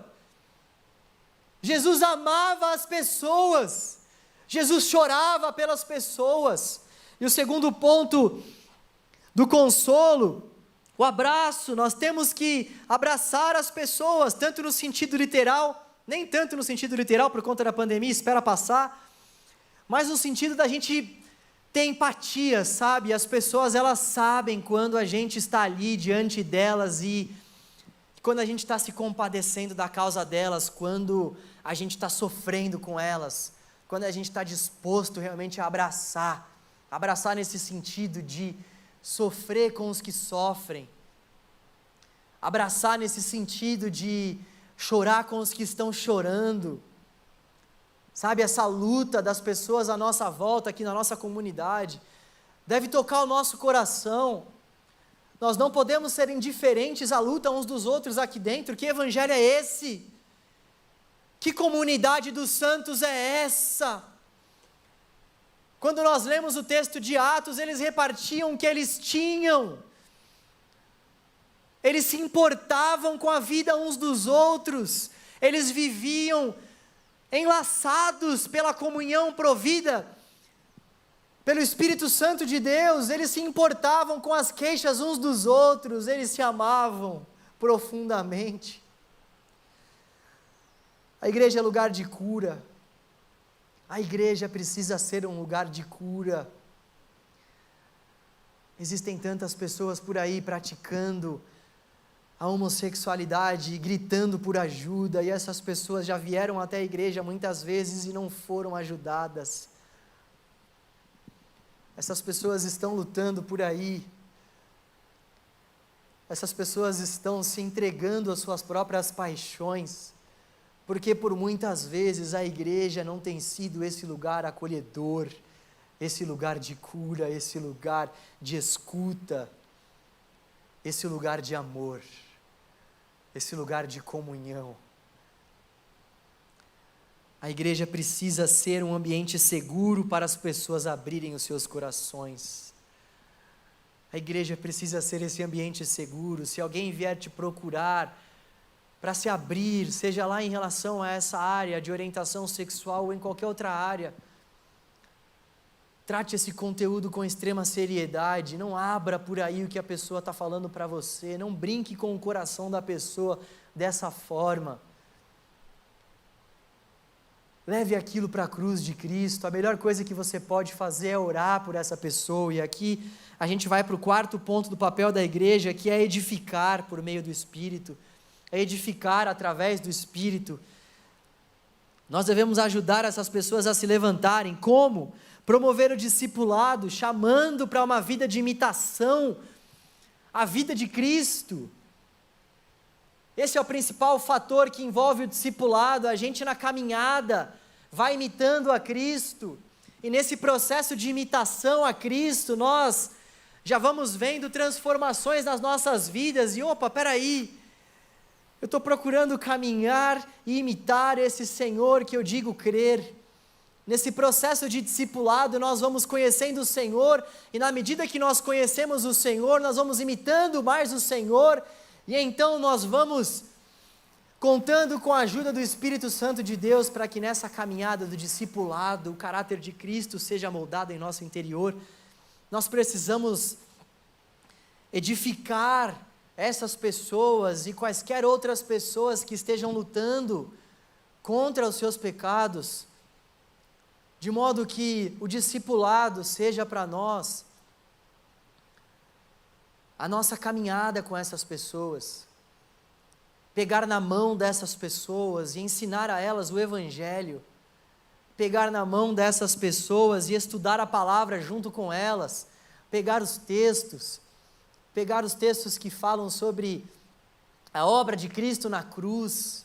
Jesus amava as pessoas, Jesus chorava pelas pessoas. E o segundo ponto do consolo, o abraço. Nós temos que abraçar as pessoas, tanto no sentido literal, nem tanto no sentido literal por conta da pandemia, espera passar, mas no sentido da gente ter empatia, sabe? As pessoas, elas sabem quando a gente está ali diante delas e quando a gente está se compadecendo da causa delas, quando a gente está sofrendo com elas, quando a gente está disposto realmente a abraçar nesse sentido de sofrer com os que sofrem, abraçar nesse sentido de chorar com os que estão chorando, sabe, essa luta das pessoas à nossa volta, aqui na nossa comunidade, deve tocar o nosso coração. Nós não podemos ser indiferentes à luta uns dos outros aqui dentro. Que evangelho é esse? Que comunidade dos santos é essa? Quando nós lemos o texto de Atos, eles repartiam o que eles tinham, eles se importavam com a vida uns dos outros, eles viviam enlaçados pela comunhão provida pelo Espírito Santo de Deus, eles se importavam com as queixas uns dos outros, eles se amavam profundamente. A igreja é lugar de cura. A igreja precisa ser um lugar de cura. Existem tantas pessoas por aí praticando a homossexualidade e gritando por ajuda, e essas pessoas já vieram até a igreja muitas vezes e não foram ajudadas. Essas pessoas estão lutando por aí. Essas pessoas estão se entregando às suas próprias paixões, porque por muitas vezes a igreja não tem sido esse lugar acolhedor, esse lugar de cura, esse lugar de escuta, esse lugar de amor, esse lugar de comunhão. A igreja precisa ser um ambiente seguro para as pessoas abrirem os seus corações. A igreja precisa ser esse ambiente seguro. Se alguém vier te procurar para se abrir, seja lá em relação a essa área de orientação sexual ou em qualquer outra área, trate esse conteúdo com extrema seriedade, não abra por aí o que a pessoa está falando para você, não brinque com o coração da pessoa dessa forma. Leve aquilo para a cruz de Cristo. A melhor coisa que você pode fazer é orar por essa pessoa, e aqui a gente vai para o quarto ponto do papel da igreja, que é edificar por meio do Espírito, é edificar através do Espírito. Nós devemos ajudar essas pessoas a se levantarem. Como? Promover o discipulado, chamando para uma vida de imitação, a vida de Cristo. Esse é o principal fator que envolve o discipulado. A gente na caminhada vai imitando a Cristo. E nesse processo de imitação a Cristo, nós já vamos vendo transformações nas nossas vidas. E opa, peraí, eu estou procurando caminhar e imitar esse Senhor que eu digo crer. Nesse processo de discipulado, nós vamos conhecendo o Senhor, e na medida que nós conhecemos o Senhor, nós vamos imitando mais o Senhor, e então nós vamos contando com a ajuda do Espírito Santo de Deus, para que nessa caminhada do discipulado, o caráter de Cristo seja moldado em nosso interior. Nós precisamos edificar essas pessoas e quaisquer outras pessoas que estejam lutando contra os seus pecados, de modo que o discipulado seja para nós a nossa caminhada com essas pessoas, pegar na mão dessas pessoas e ensinar a elas o Evangelho, pegar na mão dessas pessoas e estudar a palavra junto com elas, pegar os textos que falam sobre a obra de Cristo na cruz,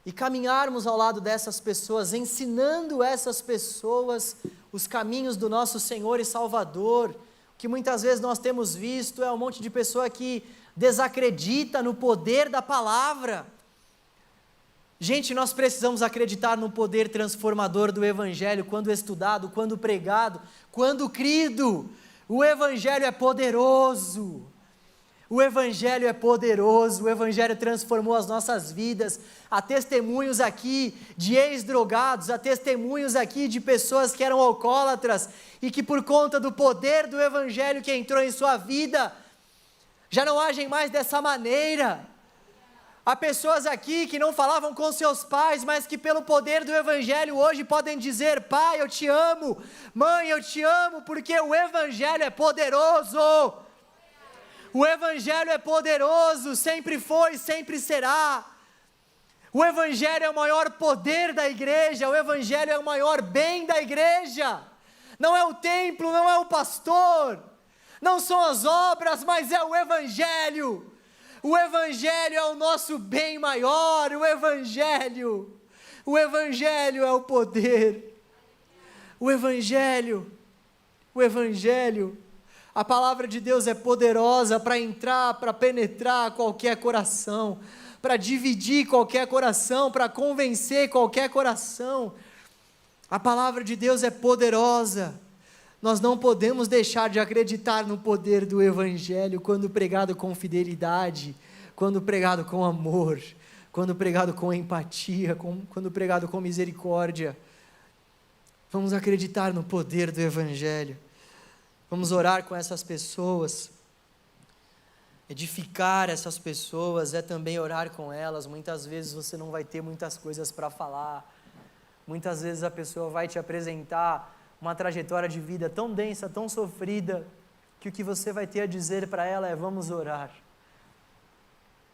e caminharmos ao lado dessas pessoas, ensinando essas pessoas os caminhos do nosso Senhor e Salvador. O que muitas vezes nós temos visto é um monte de pessoa que desacredita no poder da palavra. Gente, nós precisamos acreditar no poder transformador do Evangelho, quando estudado, quando pregado, quando crido. O Evangelho é poderoso. O Evangelho é poderoso, o Evangelho transformou as nossas vidas. Há testemunhos aqui de ex-drogados, há testemunhos aqui de pessoas que eram alcoólatras e que por conta do poder do Evangelho que entrou em sua vida, já não agem mais dessa maneira. Há pessoas aqui que não falavam com seus pais, mas que pelo poder do Evangelho hoje podem dizer: pai, eu te amo, mãe, eu te amo, porque o Evangelho é poderoso. O Evangelho é poderoso, sempre foi, sempre será. O Evangelho é o maior poder da igreja, o Evangelho é o maior bem da igreja. Não é o templo, não é o pastor, não são as obras, mas é o Evangelho. O Evangelho é o nosso bem maior, o Evangelho é o poder. O Evangelho. A palavra de Deus é poderosa para entrar, para penetrar qualquer coração, para dividir qualquer coração, para convencer qualquer coração. A palavra de Deus é poderosa. Nós não podemos deixar de acreditar no poder do Evangelho quando pregado com fidelidade, quando pregado com amor, quando pregado com empatia, quando pregado com misericórdia. Vamos acreditar no poder do Evangelho. Vamos orar com essas pessoas. Edificar essas pessoas é também orar com elas. Muitas vezes você não vai ter muitas coisas para falar. Muitas vezes a pessoa vai te apresentar uma trajetória de vida tão densa, tão sofrida, que o que você vai ter a dizer para ela é: vamos orar.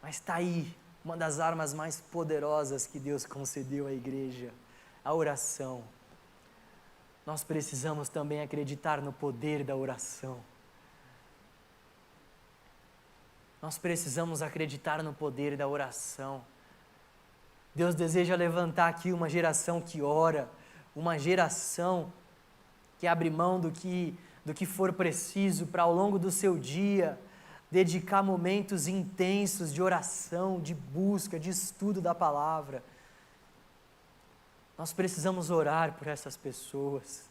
Mas está aí uma das armas mais poderosas que Deus concedeu à igreja, a oração. Nós precisamos também acreditar no poder da oração. Nós precisamos acreditar no poder da oração. Deus deseja levantar aqui uma geração que ora, uma geração que abre mão do que for preciso para, ao longo do seu dia, dedicar momentos intensos de oração, de busca, de estudo da palavra. Nós precisamos orar por essas pessoas.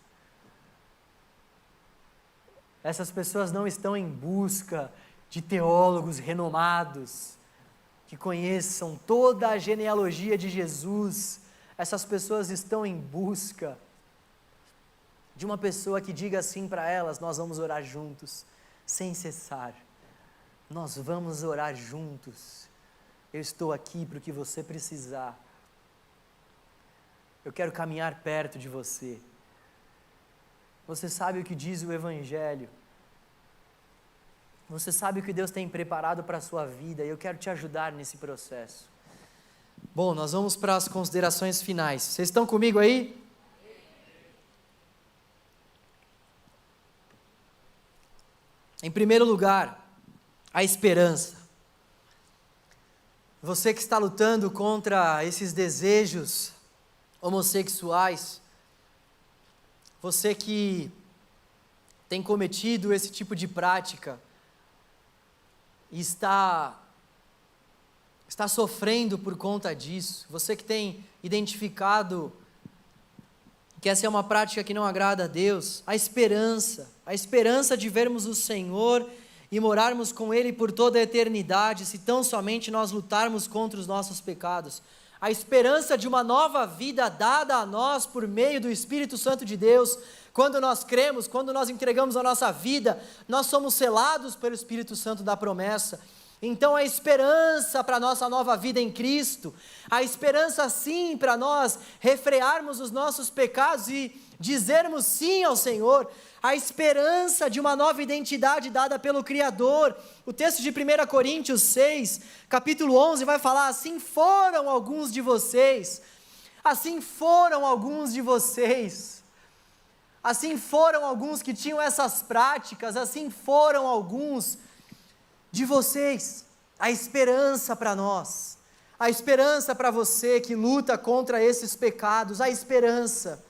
Essas pessoas não estão em busca de teólogos renomados, que conheçam toda a genealogia de Jesus. Essas pessoas estão em busca de uma pessoa que diga assim para elas: nós vamos orar juntos, sem cessar. Nós vamos orar juntos. Eu estou aqui para o que você precisar. Eu quero caminhar perto de você. Você sabe o que diz o Evangelho. Você sabe o que Deus tem preparado para a sua vida, e eu quero te ajudar nesse processo. Bom, nós vamos para as considerações finais. Vocês estão comigo aí? Em primeiro lugar, a esperança. Você que está lutando contra esses desejos homossexuais, você que tem cometido esse tipo de prática e está sofrendo por conta disso, você que tem identificado que essa é uma prática que não agrada a Deus, a esperança de vermos o Senhor e morarmos com Ele por toda a eternidade, se tão somente nós lutarmos contra os nossos pecados, a esperança de uma nova vida dada a nós por meio do Espírito Santo de Deus. Quando nós cremos, quando nós entregamos a nossa vida, nós somos selados pelo Espírito Santo da promessa. Então a esperança para a nossa nova vida em Cristo, a esperança sim para nós refrearmos os nossos pecados e dizermos sim ao Senhor, a esperança de uma nova identidade dada pelo Criador. O texto de 1 Coríntios 6, capítulo 11 vai falar: assim foram alguns de vocês, assim foram alguns de vocês, assim foram alguns que tinham essas práticas, assim foram alguns de vocês. A esperança para nós, a esperança para você que luta contra esses pecados, a esperança.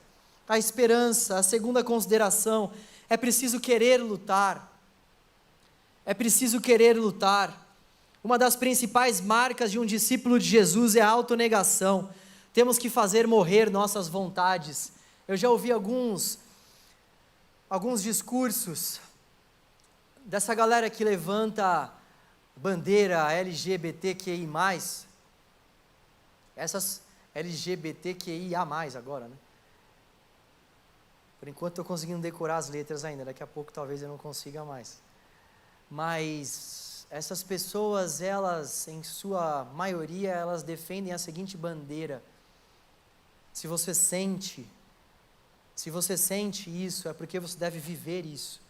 A segunda consideração, é preciso querer lutar, uma das principais marcas de um discípulo de Jesus é a autonegação, temos que fazer morrer nossas vontades. Eu já ouvi alguns discursos dessa galera que levanta bandeira LGBTQI+, essas LGBTQIA+, agora, né? Por enquanto estou conseguindo decorar as letras ainda, daqui a pouco talvez eu não consiga mais. Mas essas pessoas, elas, em sua maioria, elas defendem a seguinte bandeira: se você sente isso, é porque você deve viver isso.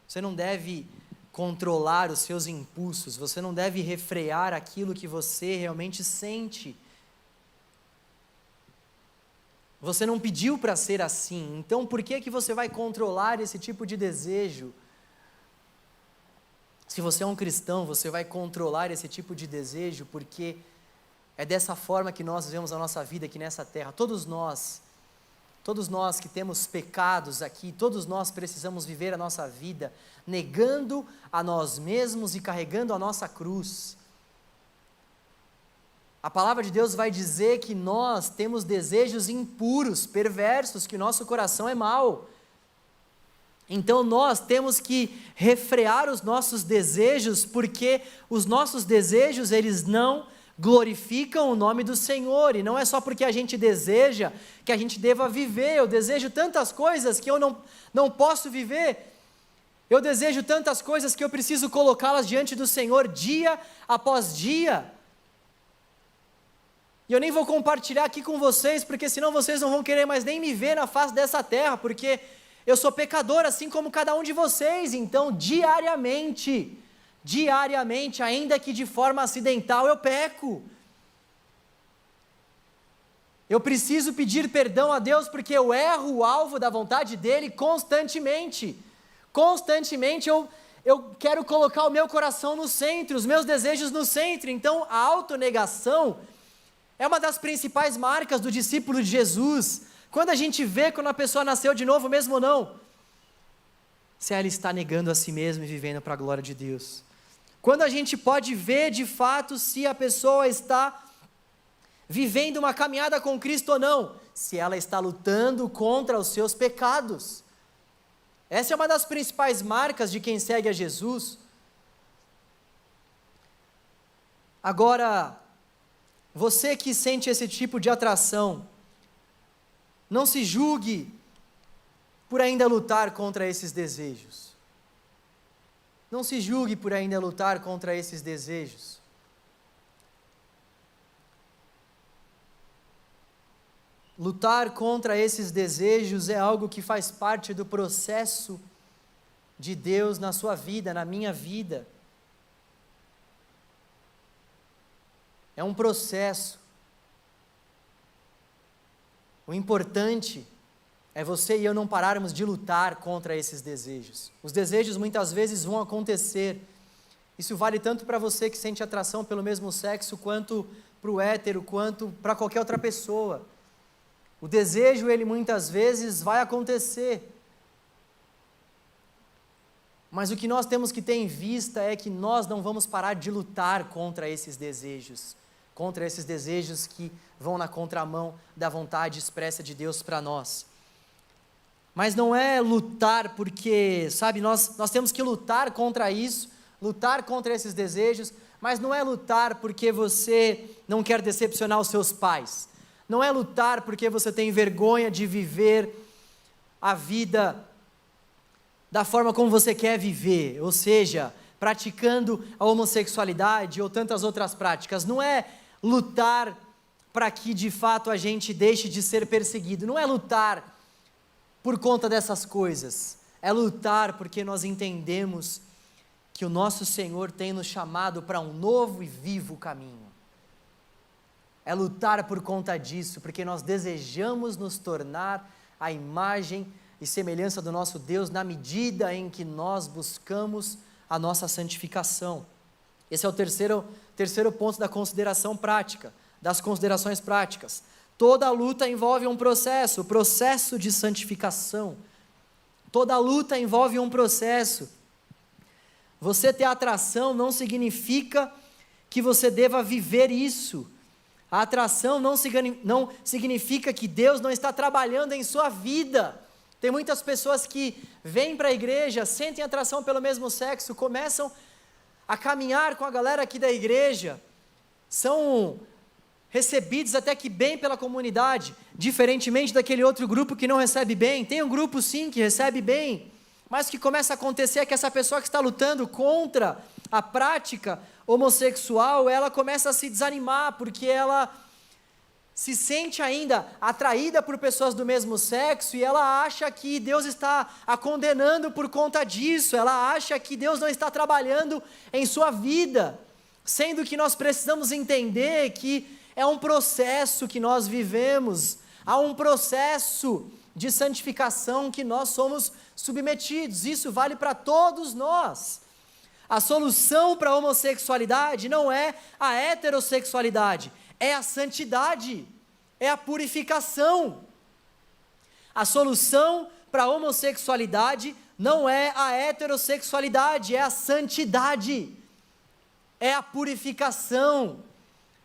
Você não deve controlar os seus impulsos, você não deve refrear aquilo que você realmente sente. Você não pediu para ser assim, então por que você vai controlar esse tipo de desejo? Se você é um cristão, você vai controlar esse tipo de desejo, porque é dessa forma que nós vivemos a nossa vida aqui nessa terra. Todos nós que temos pecados aqui, todos nós precisamos viver a nossa vida negando a nós mesmos e carregando a nossa cruz. A palavra de Deus vai dizer que nós temos desejos impuros, perversos, que o nosso coração é mau. Então nós temos que refrear os nossos desejos, porque os nossos desejos, eles não glorificam o nome do Senhor, e não é só porque a gente deseja que a gente deva viver. Eu desejo tantas coisas que eu não posso viver, eu desejo tantas coisas que eu preciso colocá-las diante do Senhor dia após dia, e eu nem vou compartilhar aqui com vocês, porque senão vocês não vão querer mais nem me ver na face dessa terra, porque eu sou pecador assim como cada um de vocês. Então diariamente, ainda que de forma acidental, eu peco. Eu preciso pedir perdão a Deus, porque eu erro o alvo da vontade dEle constantemente. Eu quero colocar o meu coração no centro, os meus desejos no centro. Então a autonegação é uma das principais marcas do discípulo de Jesus. Quando a gente vê quando a pessoa nasceu de novo, mesmo ou não, se ela está negando a si mesma e vivendo para a glória de Deus. Quando a gente pode ver de fato se a pessoa está vivendo uma caminhada com Cristo ou não, se ela está lutando contra os seus pecados. Essa é uma das principais marcas de quem segue a Jesus. Agora, você que sente esse tipo de atração, não se julgue por ainda lutar contra esses desejos. Não se julgue por ainda lutar contra esses desejos. Lutar contra esses desejos é algo que faz parte do processo de Deus na sua vida, na minha vida. É um processo. O importante é você e eu não pararmos de lutar contra esses desejos. Os desejos muitas vezes vão acontecer. Isso vale tanto para você que sente atração pelo mesmo sexo, quanto para o hétero, quanto para qualquer outra pessoa. O desejo, ele muitas vezes vai acontecer. Mas o que nós temos que ter em vista é que nós não vamos parar de lutar contra esses desejos que vão na contramão da vontade expressa de Deus para nós. Mas não é lutar porque, sabe, nós temos que lutar contra isso, lutar contra esses desejos, mas não é lutar porque você não quer decepcionar os seus pais, não é lutar porque você tem vergonha de viver a vida da forma como você quer viver, ou seja, praticando a homossexualidade ou tantas outras práticas. Não é lutar para que de fato a gente deixe de ser perseguido, não é lutar por conta dessas coisas, é lutar porque nós entendemos que o nosso Senhor tem nos chamado para um novo e vivo caminho. É lutar por conta disso, porque nós desejamos nos tornar a imagem e semelhança do nosso Deus na medida em que nós buscamos a nossa santificação. Esse é o terceiro ponto da consideração prática, das considerações práticas. Toda luta envolve um processo, o processo de santificação. Toda luta envolve um processo. Você ter atração não significa que você deva viver isso. A atração não significa que Deus não está trabalhando em sua vida. Tem muitas pessoas que vêm para a igreja, sentem atração pelo mesmo sexo, começam a caminhar com a galera aqui da igreja, são recebidos até que bem pela comunidade, diferentemente daquele outro grupo que não recebe bem. Tem um grupo sim que recebe bem, mas o que começa a acontecer é que essa pessoa que está lutando contra a prática homossexual, ela começa a se desanimar, porque ela se sente ainda atraída por pessoas do mesmo sexo, e ela acha que Deus está a condenando por conta disso, ela acha que Deus não está trabalhando em sua vida, sendo que nós precisamos entender que é um processo que nós vivemos, há um processo de santificação que nós somos submetidos, isso vale para todos nós. A solução para a homossexualidade não é a heterossexualidade, é a santidade, é a purificação. A solução para a homossexualidade não é a heterossexualidade, é a santidade, é a purificação.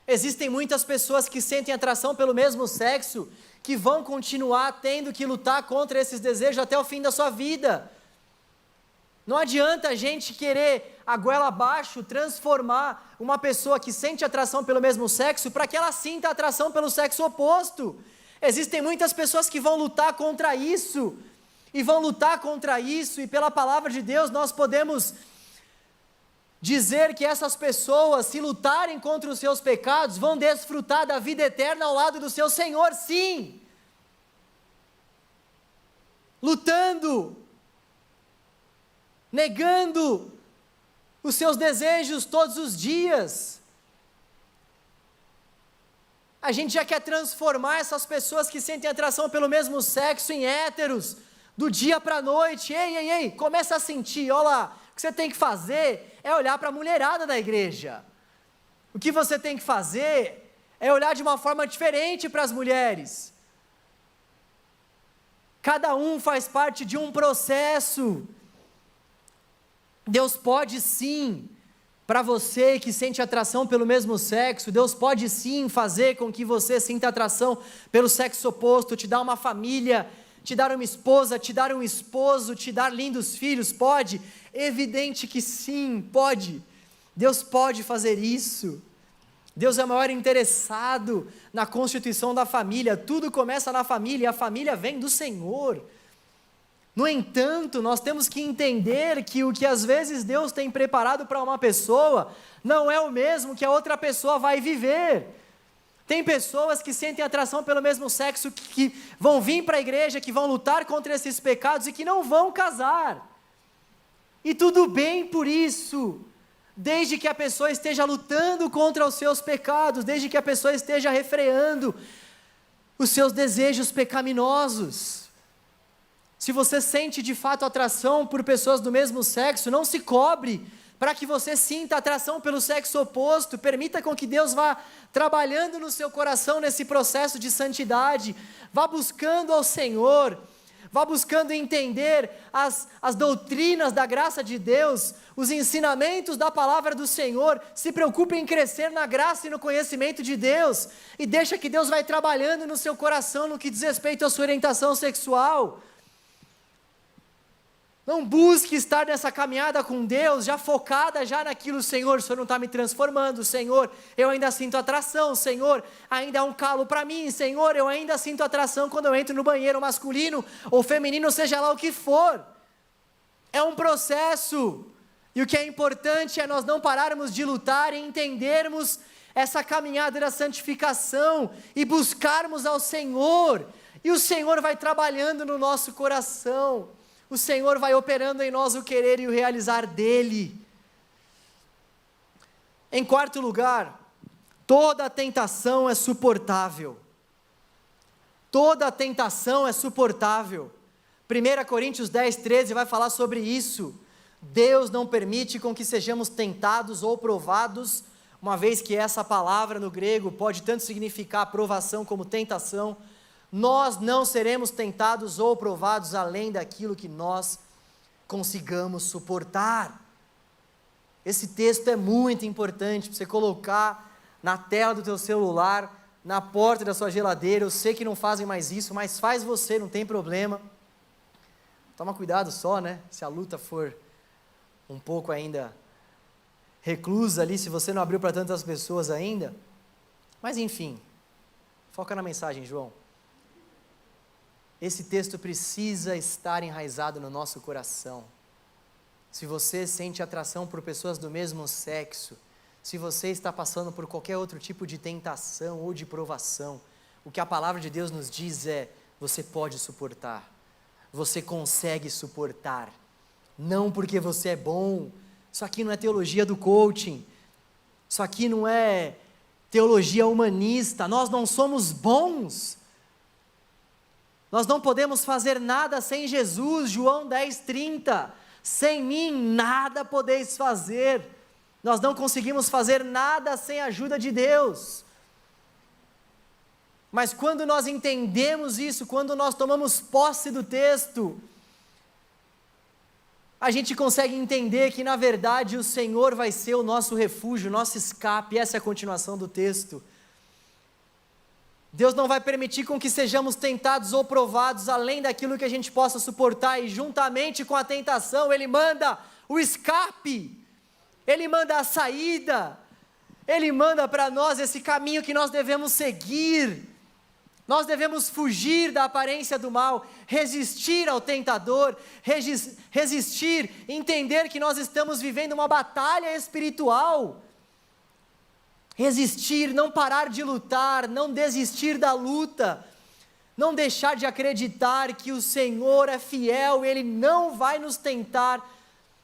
Existem muitas pessoas que sentem atração pelo mesmo sexo, que vão continuar tendo que lutar contra esses desejos até o fim da sua vida. Não adianta a gente querer, a goela abaixo, transformar uma pessoa que sente atração pelo mesmo sexo para que ela sinta atração pelo sexo oposto. Existem muitas pessoas que vão lutar contra isso, e pela palavra de Deus nós podemos dizer que essas pessoas, se lutarem contra os seus pecados, vão desfrutar da vida eterna ao lado do seu Senhor, sim. Lutando, negando os seus desejos todos os dias. A gente já quer transformar essas pessoas que sentem atração pelo mesmo sexo em héteros, do dia para a noite. Ei, começa a sentir, olha lá, o que você tem que fazer é olhar para a mulherada da igreja. O que você tem que fazer é olhar de uma forma diferente para as mulheres. Cada um faz parte de um processo. Deus pode sim, para você que sente atração pelo mesmo sexo, Deus pode sim fazer com que você sinta atração pelo sexo oposto, te dar uma família, te dar uma esposa, te dar um esposo, te dar lindos filhos, pode? Evidente que sim, pode. Deus pode fazer isso. Deus é o maior interessado na constituição da família, tudo começa na família, e a família vem do Senhor. No entanto, nós temos que entender que o que às vezes Deus tem preparado para uma pessoa, não é o mesmo que a outra pessoa vai viver. Tem pessoas que sentem atração pelo mesmo sexo, que vão vir para a igreja, que vão lutar contra esses pecados e que não vão casar. E tudo bem por isso, desde que a pessoa esteja lutando contra os seus pecados, desde que a pessoa esteja refreando os seus desejos pecaminosos. Se você sente de fato atração por pessoas do mesmo sexo, não se cobre, para que você sinta atração pelo sexo oposto. Permita com que Deus vá trabalhando no seu coração nesse processo de santidade. Vá buscando ao Senhor, vá buscando entender as doutrinas da graça de Deus, os ensinamentos da palavra do Senhor. Se preocupe em crescer na graça e no conhecimento de Deus, e deixa que Deus vai trabalhando no seu coração no que diz respeito à sua orientação sexual. Não busque estar nessa caminhada com Deus, já focada já naquilo: Senhor, o Senhor não está me transformando, Senhor, eu ainda sinto atração, Senhor, ainda há um calo para mim, Senhor, eu ainda sinto atração quando eu entro no banheiro masculino ou feminino, seja lá o que for. É um processo, e o que é importante é nós não pararmos de lutar e entendermos essa caminhada da santificação e buscarmos ao Senhor, e o Senhor vai trabalhando no nosso coração. O Senhor vai operando em nós o querer e o realizar dele. Em quarto lugar, toda tentação é suportável. Toda tentação é suportável. 1 Coríntios 10, 13 vai falar sobre isso. Deus não permite com que sejamos tentados ou provados, uma vez que essa palavra no grego pode tanto significar provação como tentação. Nós não seremos tentados ou provados além daquilo que nós consigamos suportar. Esse texto é muito importante para você colocar na tela do teu celular, na porta da sua geladeira. Eu sei que não fazem mais isso, mas faz você, não tem problema. Toma cuidado só, né? Se a luta for um pouco ainda reclusa ali, se você não abriu para tantas pessoas ainda. Mas enfim, foca na mensagem, João. Esse texto precisa estar enraizado no nosso coração. Se você sente atração por pessoas do mesmo sexo, se você está passando por qualquer outro tipo de tentação ou de provação, o que a palavra de Deus nos diz é: você pode suportar, você consegue suportar, não porque você é bom. Isso aqui não é teologia do coaching, isso aqui não é teologia humanista. Nós não somos bons, nós não podemos fazer nada sem Jesus. João 10:30, sem mim nada podeis fazer. Nós não conseguimos fazer nada sem a ajuda de Deus. Mas quando nós entendemos isso, quando nós tomamos posse do texto, a gente consegue entender que na verdade o Senhor vai ser o nosso refúgio, o nosso escape. Essa é a continuação do texto. Deus não vai permitir com que sejamos tentados ou provados além daquilo que a gente possa suportar, e juntamente com a tentação Ele manda o escape, Ele manda a saída, Ele manda para nós esse caminho que nós devemos seguir. Nós devemos fugir da aparência do mal, resistir ao tentador, resistir, entender que nós estamos vivendo uma batalha espiritual. Resistir, não parar de lutar, não desistir da luta, não deixar de acreditar que o Senhor é fiel, Ele não vai nos tentar,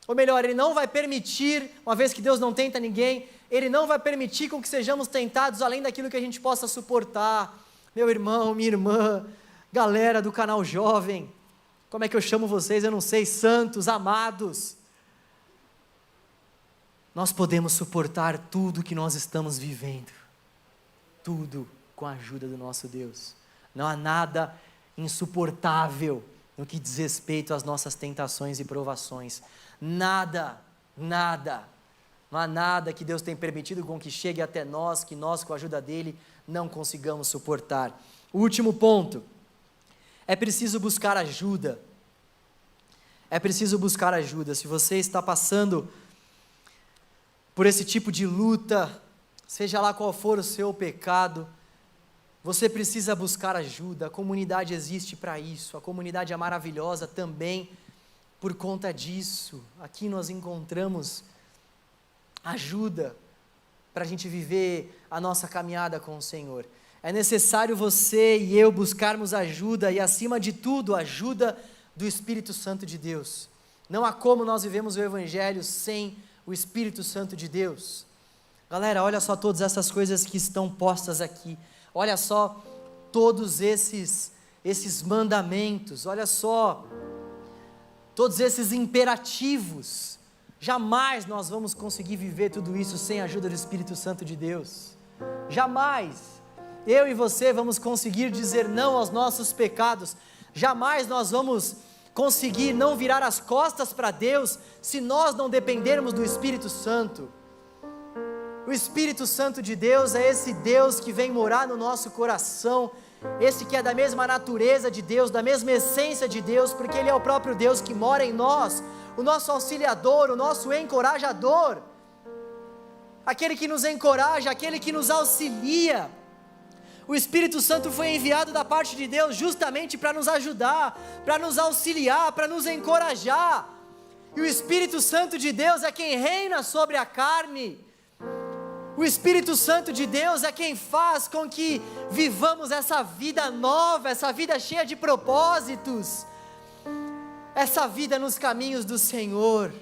ou melhor, Ele não vai permitir, uma vez que Deus não tenta ninguém, Ele não vai permitir com que sejamos tentados além daquilo que a gente possa suportar. Meu irmão, minha irmã, galera do canal jovem, como é que eu chamo vocês? Eu não sei, santos, amados. Nós podemos suportar tudo que nós estamos vivendo, tudo com a ajuda do nosso Deus. Não há nada insuportável no que diz respeito às nossas tentações e provações. Nada, nada. Não há nada que Deus tenha permitido com que chegue até nós, que nós, com a ajuda dEle, não consigamos suportar. O último ponto, é preciso buscar ajuda. É preciso buscar ajuda. Se você está passando por esse tipo de luta, seja lá qual for o seu pecado, você precisa buscar ajuda. A comunidade existe para isso, a comunidade é maravilhosa também por conta disso. Aqui nós encontramos ajuda para a gente viver a nossa caminhada com o Senhor. É necessário você e eu buscarmos ajuda, e acima de tudo, ajuda do Espírito Santo de Deus. Não há como nós vivemos o Evangelho sem o Espírito Santo de Deus. Galera, olha só todas essas coisas que estão postas aqui, olha só todos esses mandamentos, olha só todos esses imperativos. Jamais nós vamos conseguir viver tudo isso sem a ajuda do Espírito Santo de Deus. Jamais. Eu e você vamos conseguir dizer não aos nossos pecados. Jamais nós vamos conseguir não virar as costas para Deus se nós não dependermos do Espírito Santo. O Espírito Santo de Deus é esse Deus que vem morar no nosso coração, esse que é da mesma natureza de Deus, da mesma essência de Deus, porque Ele é o próprio Deus que mora em nós, o nosso auxiliador, o nosso encorajador, aquele que nos encoraja, aquele que nos auxilia. O Espírito Santo foi enviado da parte de Deus justamente para nos ajudar, para nos auxiliar, para nos encorajar. E o Espírito Santo de Deus é quem reina sobre a carne. O Espírito Santo de Deus é quem faz com que vivamos essa vida nova, essa vida cheia de propósitos, essa vida nos caminhos do Senhor.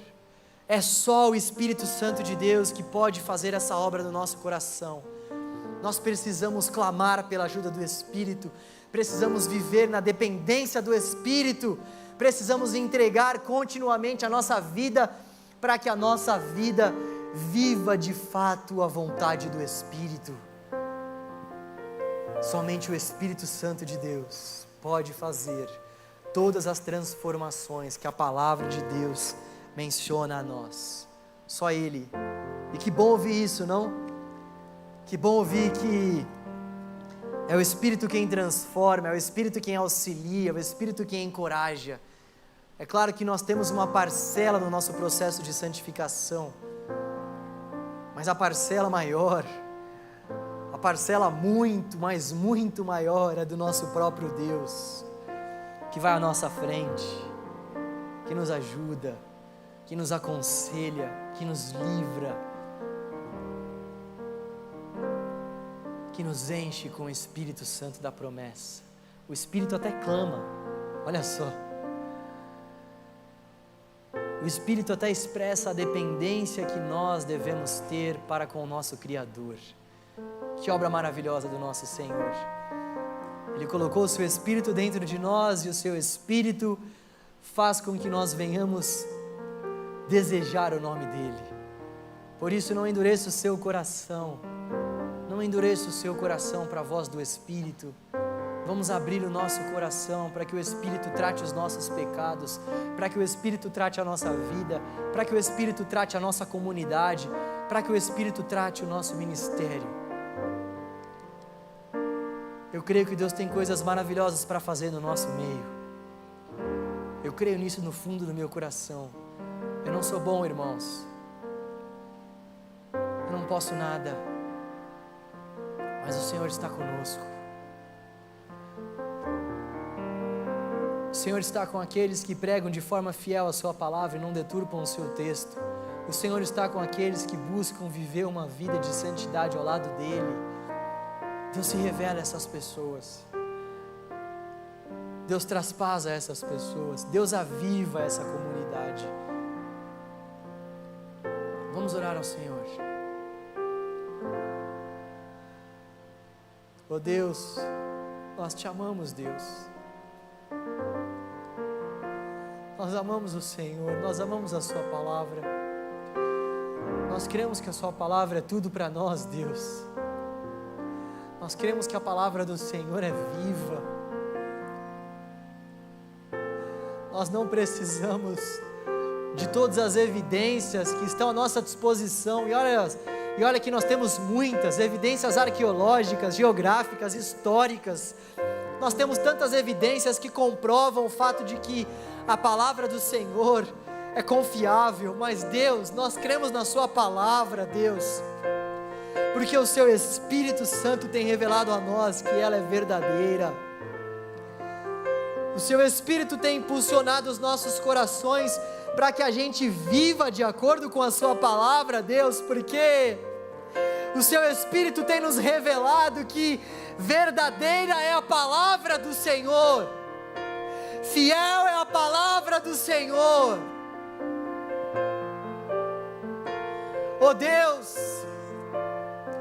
É só o Espírito Santo de Deus que pode fazer essa obra no nosso coração. Nós precisamos clamar pela ajuda do Espírito, precisamos viver na dependência do Espírito, precisamos entregar continuamente a nossa vida, para que a nossa vida viva de fato a vontade do Espírito. Somente o Espírito Santo de Deus pode fazer todas as transformações que a palavra de Deus menciona a nós. Só Ele. E que bom ouvir isso, não? Que bom ouvir que é o Espírito quem transforma, é o Espírito quem auxilia, é o Espírito quem encoraja. É claro que nós temos uma parcela no nosso processo de santificação, mas a parcela maior, a parcela muito, mas muito maior é do nosso próprio Deus, que vai à nossa frente, que nos ajuda, que nos aconselha, que nos livra, que nos enche com o Espírito Santo da promessa. O Espírito até clama, olha só. O Espírito até expressa a dependência que nós devemos ter para com o nosso Criador. Que obra maravilhosa do nosso Senhor. Ele colocou o seu Espírito dentro de nós e o seu Espírito faz com que nós venhamos desejar o nome dEle. Por isso não endureça o seu coração. Não endureça o seu coração para a voz do Espírito. Vamos abrir o nosso coração para que o Espírito trate os nossos pecados, para que o Espírito trate a nossa vida, para que o Espírito trate a nossa comunidade, para que o Espírito trate o nosso ministério. Eu creio que Deus tem coisas maravilhosas para fazer no nosso meio. Eu creio nisso no fundo do meu coração. Eu não sou bom, irmãos. Eu não posso nada. Mas o Senhor está conosco. O Senhor está com aqueles que pregam de forma fiel a sua palavra e não deturpam o seu texto. O Senhor está com aqueles que buscam viver uma vida de santidade ao lado dEle. Deus se revela a essas pessoas. Deus traz paz a essas pessoas. Deus aviva essa comunidade. Vamos orar ao Senhor. Oh Deus, nós te amamos, Deus. Nós amamos o Senhor, nós amamos a sua palavra. Nós cremos que a sua palavra é tudo para nós, Deus. Nós cremos que a palavra do Senhor é viva. Nós não precisamos de todas as evidências que estão à nossa disposição. E olha que nós temos muitas evidências arqueológicas, geográficas, históricas. Nós temos tantas evidências que comprovam o fato de que a palavra do Senhor é confiável. Mas Deus, nós cremos na sua palavra, Deus, porque o seu Espírito Santo tem revelado a nós que ela é verdadeira. O seu Espírito tem impulsionado os nossos corações para que a gente viva de acordo com a sua palavra, Deus, porque o seu Espírito tem nos revelado que verdadeira é a palavra do Senhor, fiel é a palavra do Senhor. Oh Deus,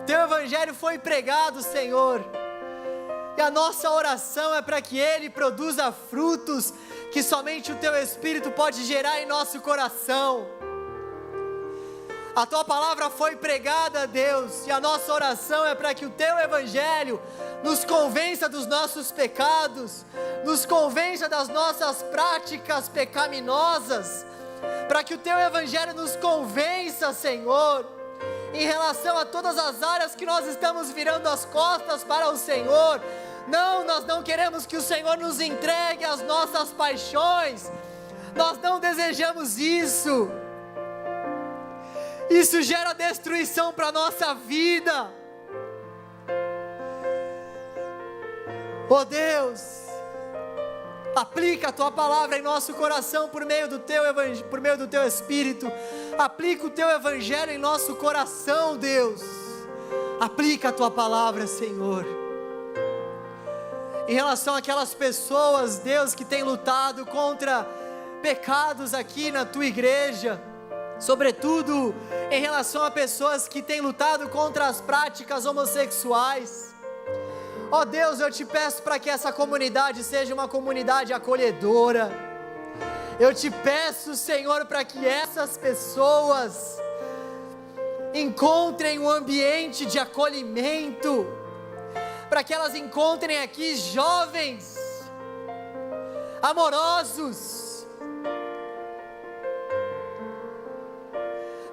teu evangelho foi pregado, Senhor, e a nossa oração é para que ele produza frutos que somente o teu Espírito pode gerar em nosso coração. A tua palavra foi pregada, Deus, e a nossa oração é para que o teu evangelho nos convença dos nossos pecados, nos convença das nossas práticas pecaminosas, para que o teu evangelho nos convença, Senhor, em relação a todas as áreas que nós estamos virando as costas para o Senhor. Não, nós não queremos que o Senhor nos entregue às nossas paixões, nós não desejamos isso. Isso gera destruição para a nossa vida. Oh Deus, aplica a tua palavra em nosso coração por meio do teu Espírito. Aplica o teu evangelho em nosso coração, Deus. Aplica a tua palavra, Senhor. Em relação àquelas pessoas, Deus, que têm lutado contra pecados aqui na tua igreja, sobretudo em relação a pessoas que têm lutado contra as práticas homossexuais. Ó Deus, eu te peço para que essa comunidade seja uma comunidade acolhedora. Eu te peço, Senhor, para que essas pessoas encontrem um ambiente de acolhimento, para que elas encontrem aqui jovens amorosos,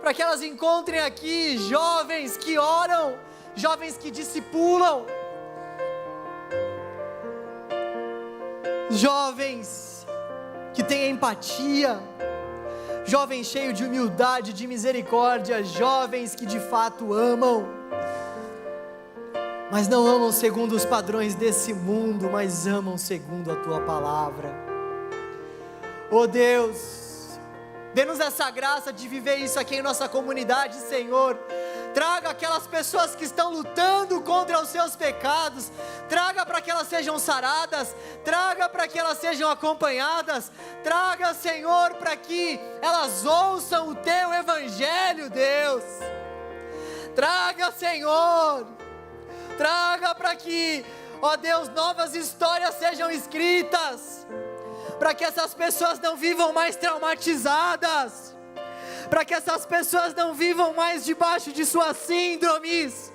para que elas encontrem aqui jovens que oram, jovens que discipulam, jovens que têm empatia, jovens cheios de humildade, de misericórdia, jovens que de fato amam, mas não amam segundo os padrões desse mundo, mas amam segundo a tua palavra. Oh Deus, dê-nos essa graça de viver isso aqui em nossa comunidade, Senhor. Traga aquelas pessoas que estão lutando contra os seus pecados, traga para que elas sejam saradas, traga para que elas sejam acompanhadas, traga, Senhor, para que elas ouçam o teu evangelho, Deus. Traga, Senhor, traga para que, ó Deus, novas histórias sejam escritas, para que essas pessoas não vivam mais traumatizadas, para que essas pessoas não vivam mais debaixo de suas síndromes,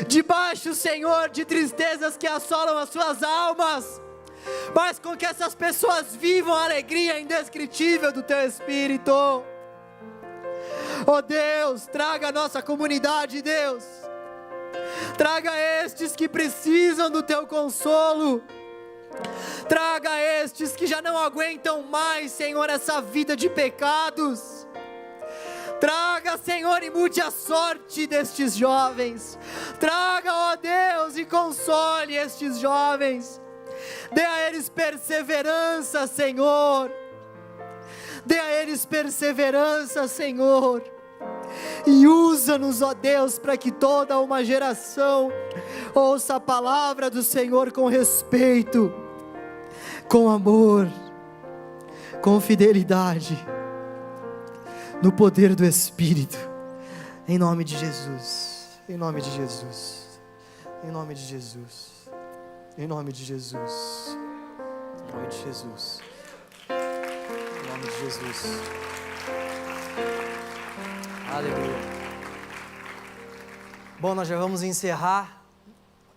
debaixo, Senhor, de tristezas que assolam as suas almas, mas com que essas pessoas vivam a alegria indescritível do teu Espírito. Oh Deus, traga a nossa comunidade, Deus, traga estes que precisam do teu consolo, traga estes que já não aguentam mais, Senhor, essa vida de pecados. Traga, Senhor, e mude a sorte destes jovens. Traga, ó Deus, e console estes jovens. Dê a eles perseverança, Senhor. Dê a eles perseverança, Senhor. E usa-nos, ó Deus, para que toda uma geração ouça a palavra do Senhor com respeito, com amor, com fidelidade, no poder do Espírito, em nome de Jesus, em nome de Jesus, em nome de Jesus, em nome de Jesus, em nome de Jesus, em nome de Jesus. Aleluia. Bom, nós já vamos encerrar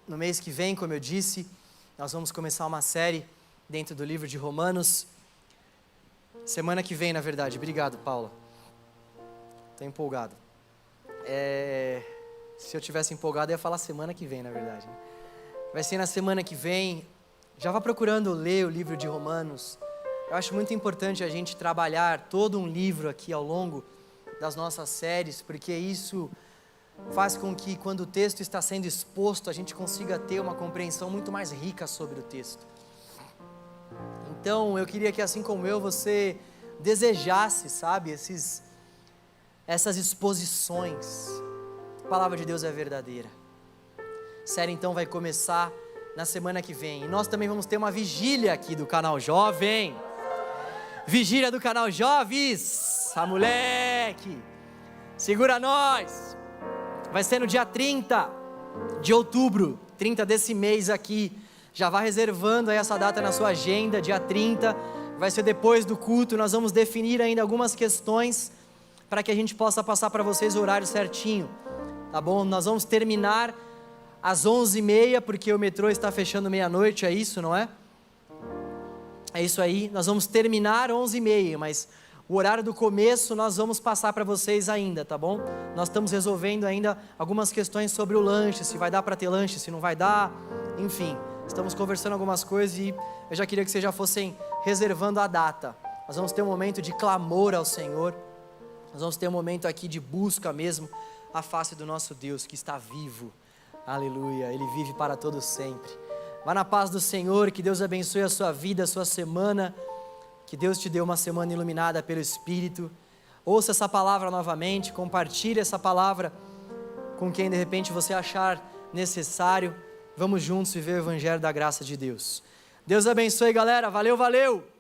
no mês que vem, como eu disse, nós vamos começar uma série dentro do livro de Romanos, semana que vem, na verdade. Obrigado, Paula. Estou empolgado. Se eu tivesse empolgado, eu ia falar semana que vem, na verdade. Vai ser na semana que vem. Já vá procurando ler o livro de Romanos. Eu acho muito importante a gente trabalhar todo um livro aqui ao longo das nossas séries, porque isso faz com que, quando o texto está sendo exposto, a gente consiga ter uma compreensão muito mais rica sobre o texto. Então, eu queria que, assim como eu, você desejasse, sabe, essas exposições. A palavra de Deus é verdadeira. A série, então, vai começar na semana que vem. E nós também vamos ter uma vigília aqui do canal Jovem. Vigília do canal Jovens. Ah, moleque! Segura nós! Vai ser no dia 30 de outubro, 30 desse mês aqui. Já vá reservando aí essa data na sua agenda, dia 30. Vai ser depois do culto, nós vamos definir ainda algumas questões para que a gente possa passar para vocês o horário certinho, tá bom? Nós vamos terminar às 11h30, porque o metrô está fechando meia-noite, é isso, não é? É isso aí, nós vamos terminar 11h30, mas o horário do começo nós vamos passar para vocês ainda, tá bom? Nós estamos resolvendo ainda algumas questões sobre o lanche, se vai dar para ter lanche, se não vai dar, enfim. Estamos conversando algumas coisas e eu já queria que vocês já fossem reservando a data. Nós vamos ter um momento de clamor ao Senhor, nós vamos ter um momento aqui de busca mesmo, a face do nosso Deus que está vivo. Aleluia, Ele vive para todos sempre. Vá na paz do Senhor, que Deus abençoe a sua vida, a sua semana, que Deus te dê uma semana iluminada pelo Espírito. Ouça essa palavra novamente, compartilhe essa palavra com quem de repente você achar necessário. Vamos juntos viver o Evangelho da graça de Deus. Deus abençoe, galera. Valeu, valeu!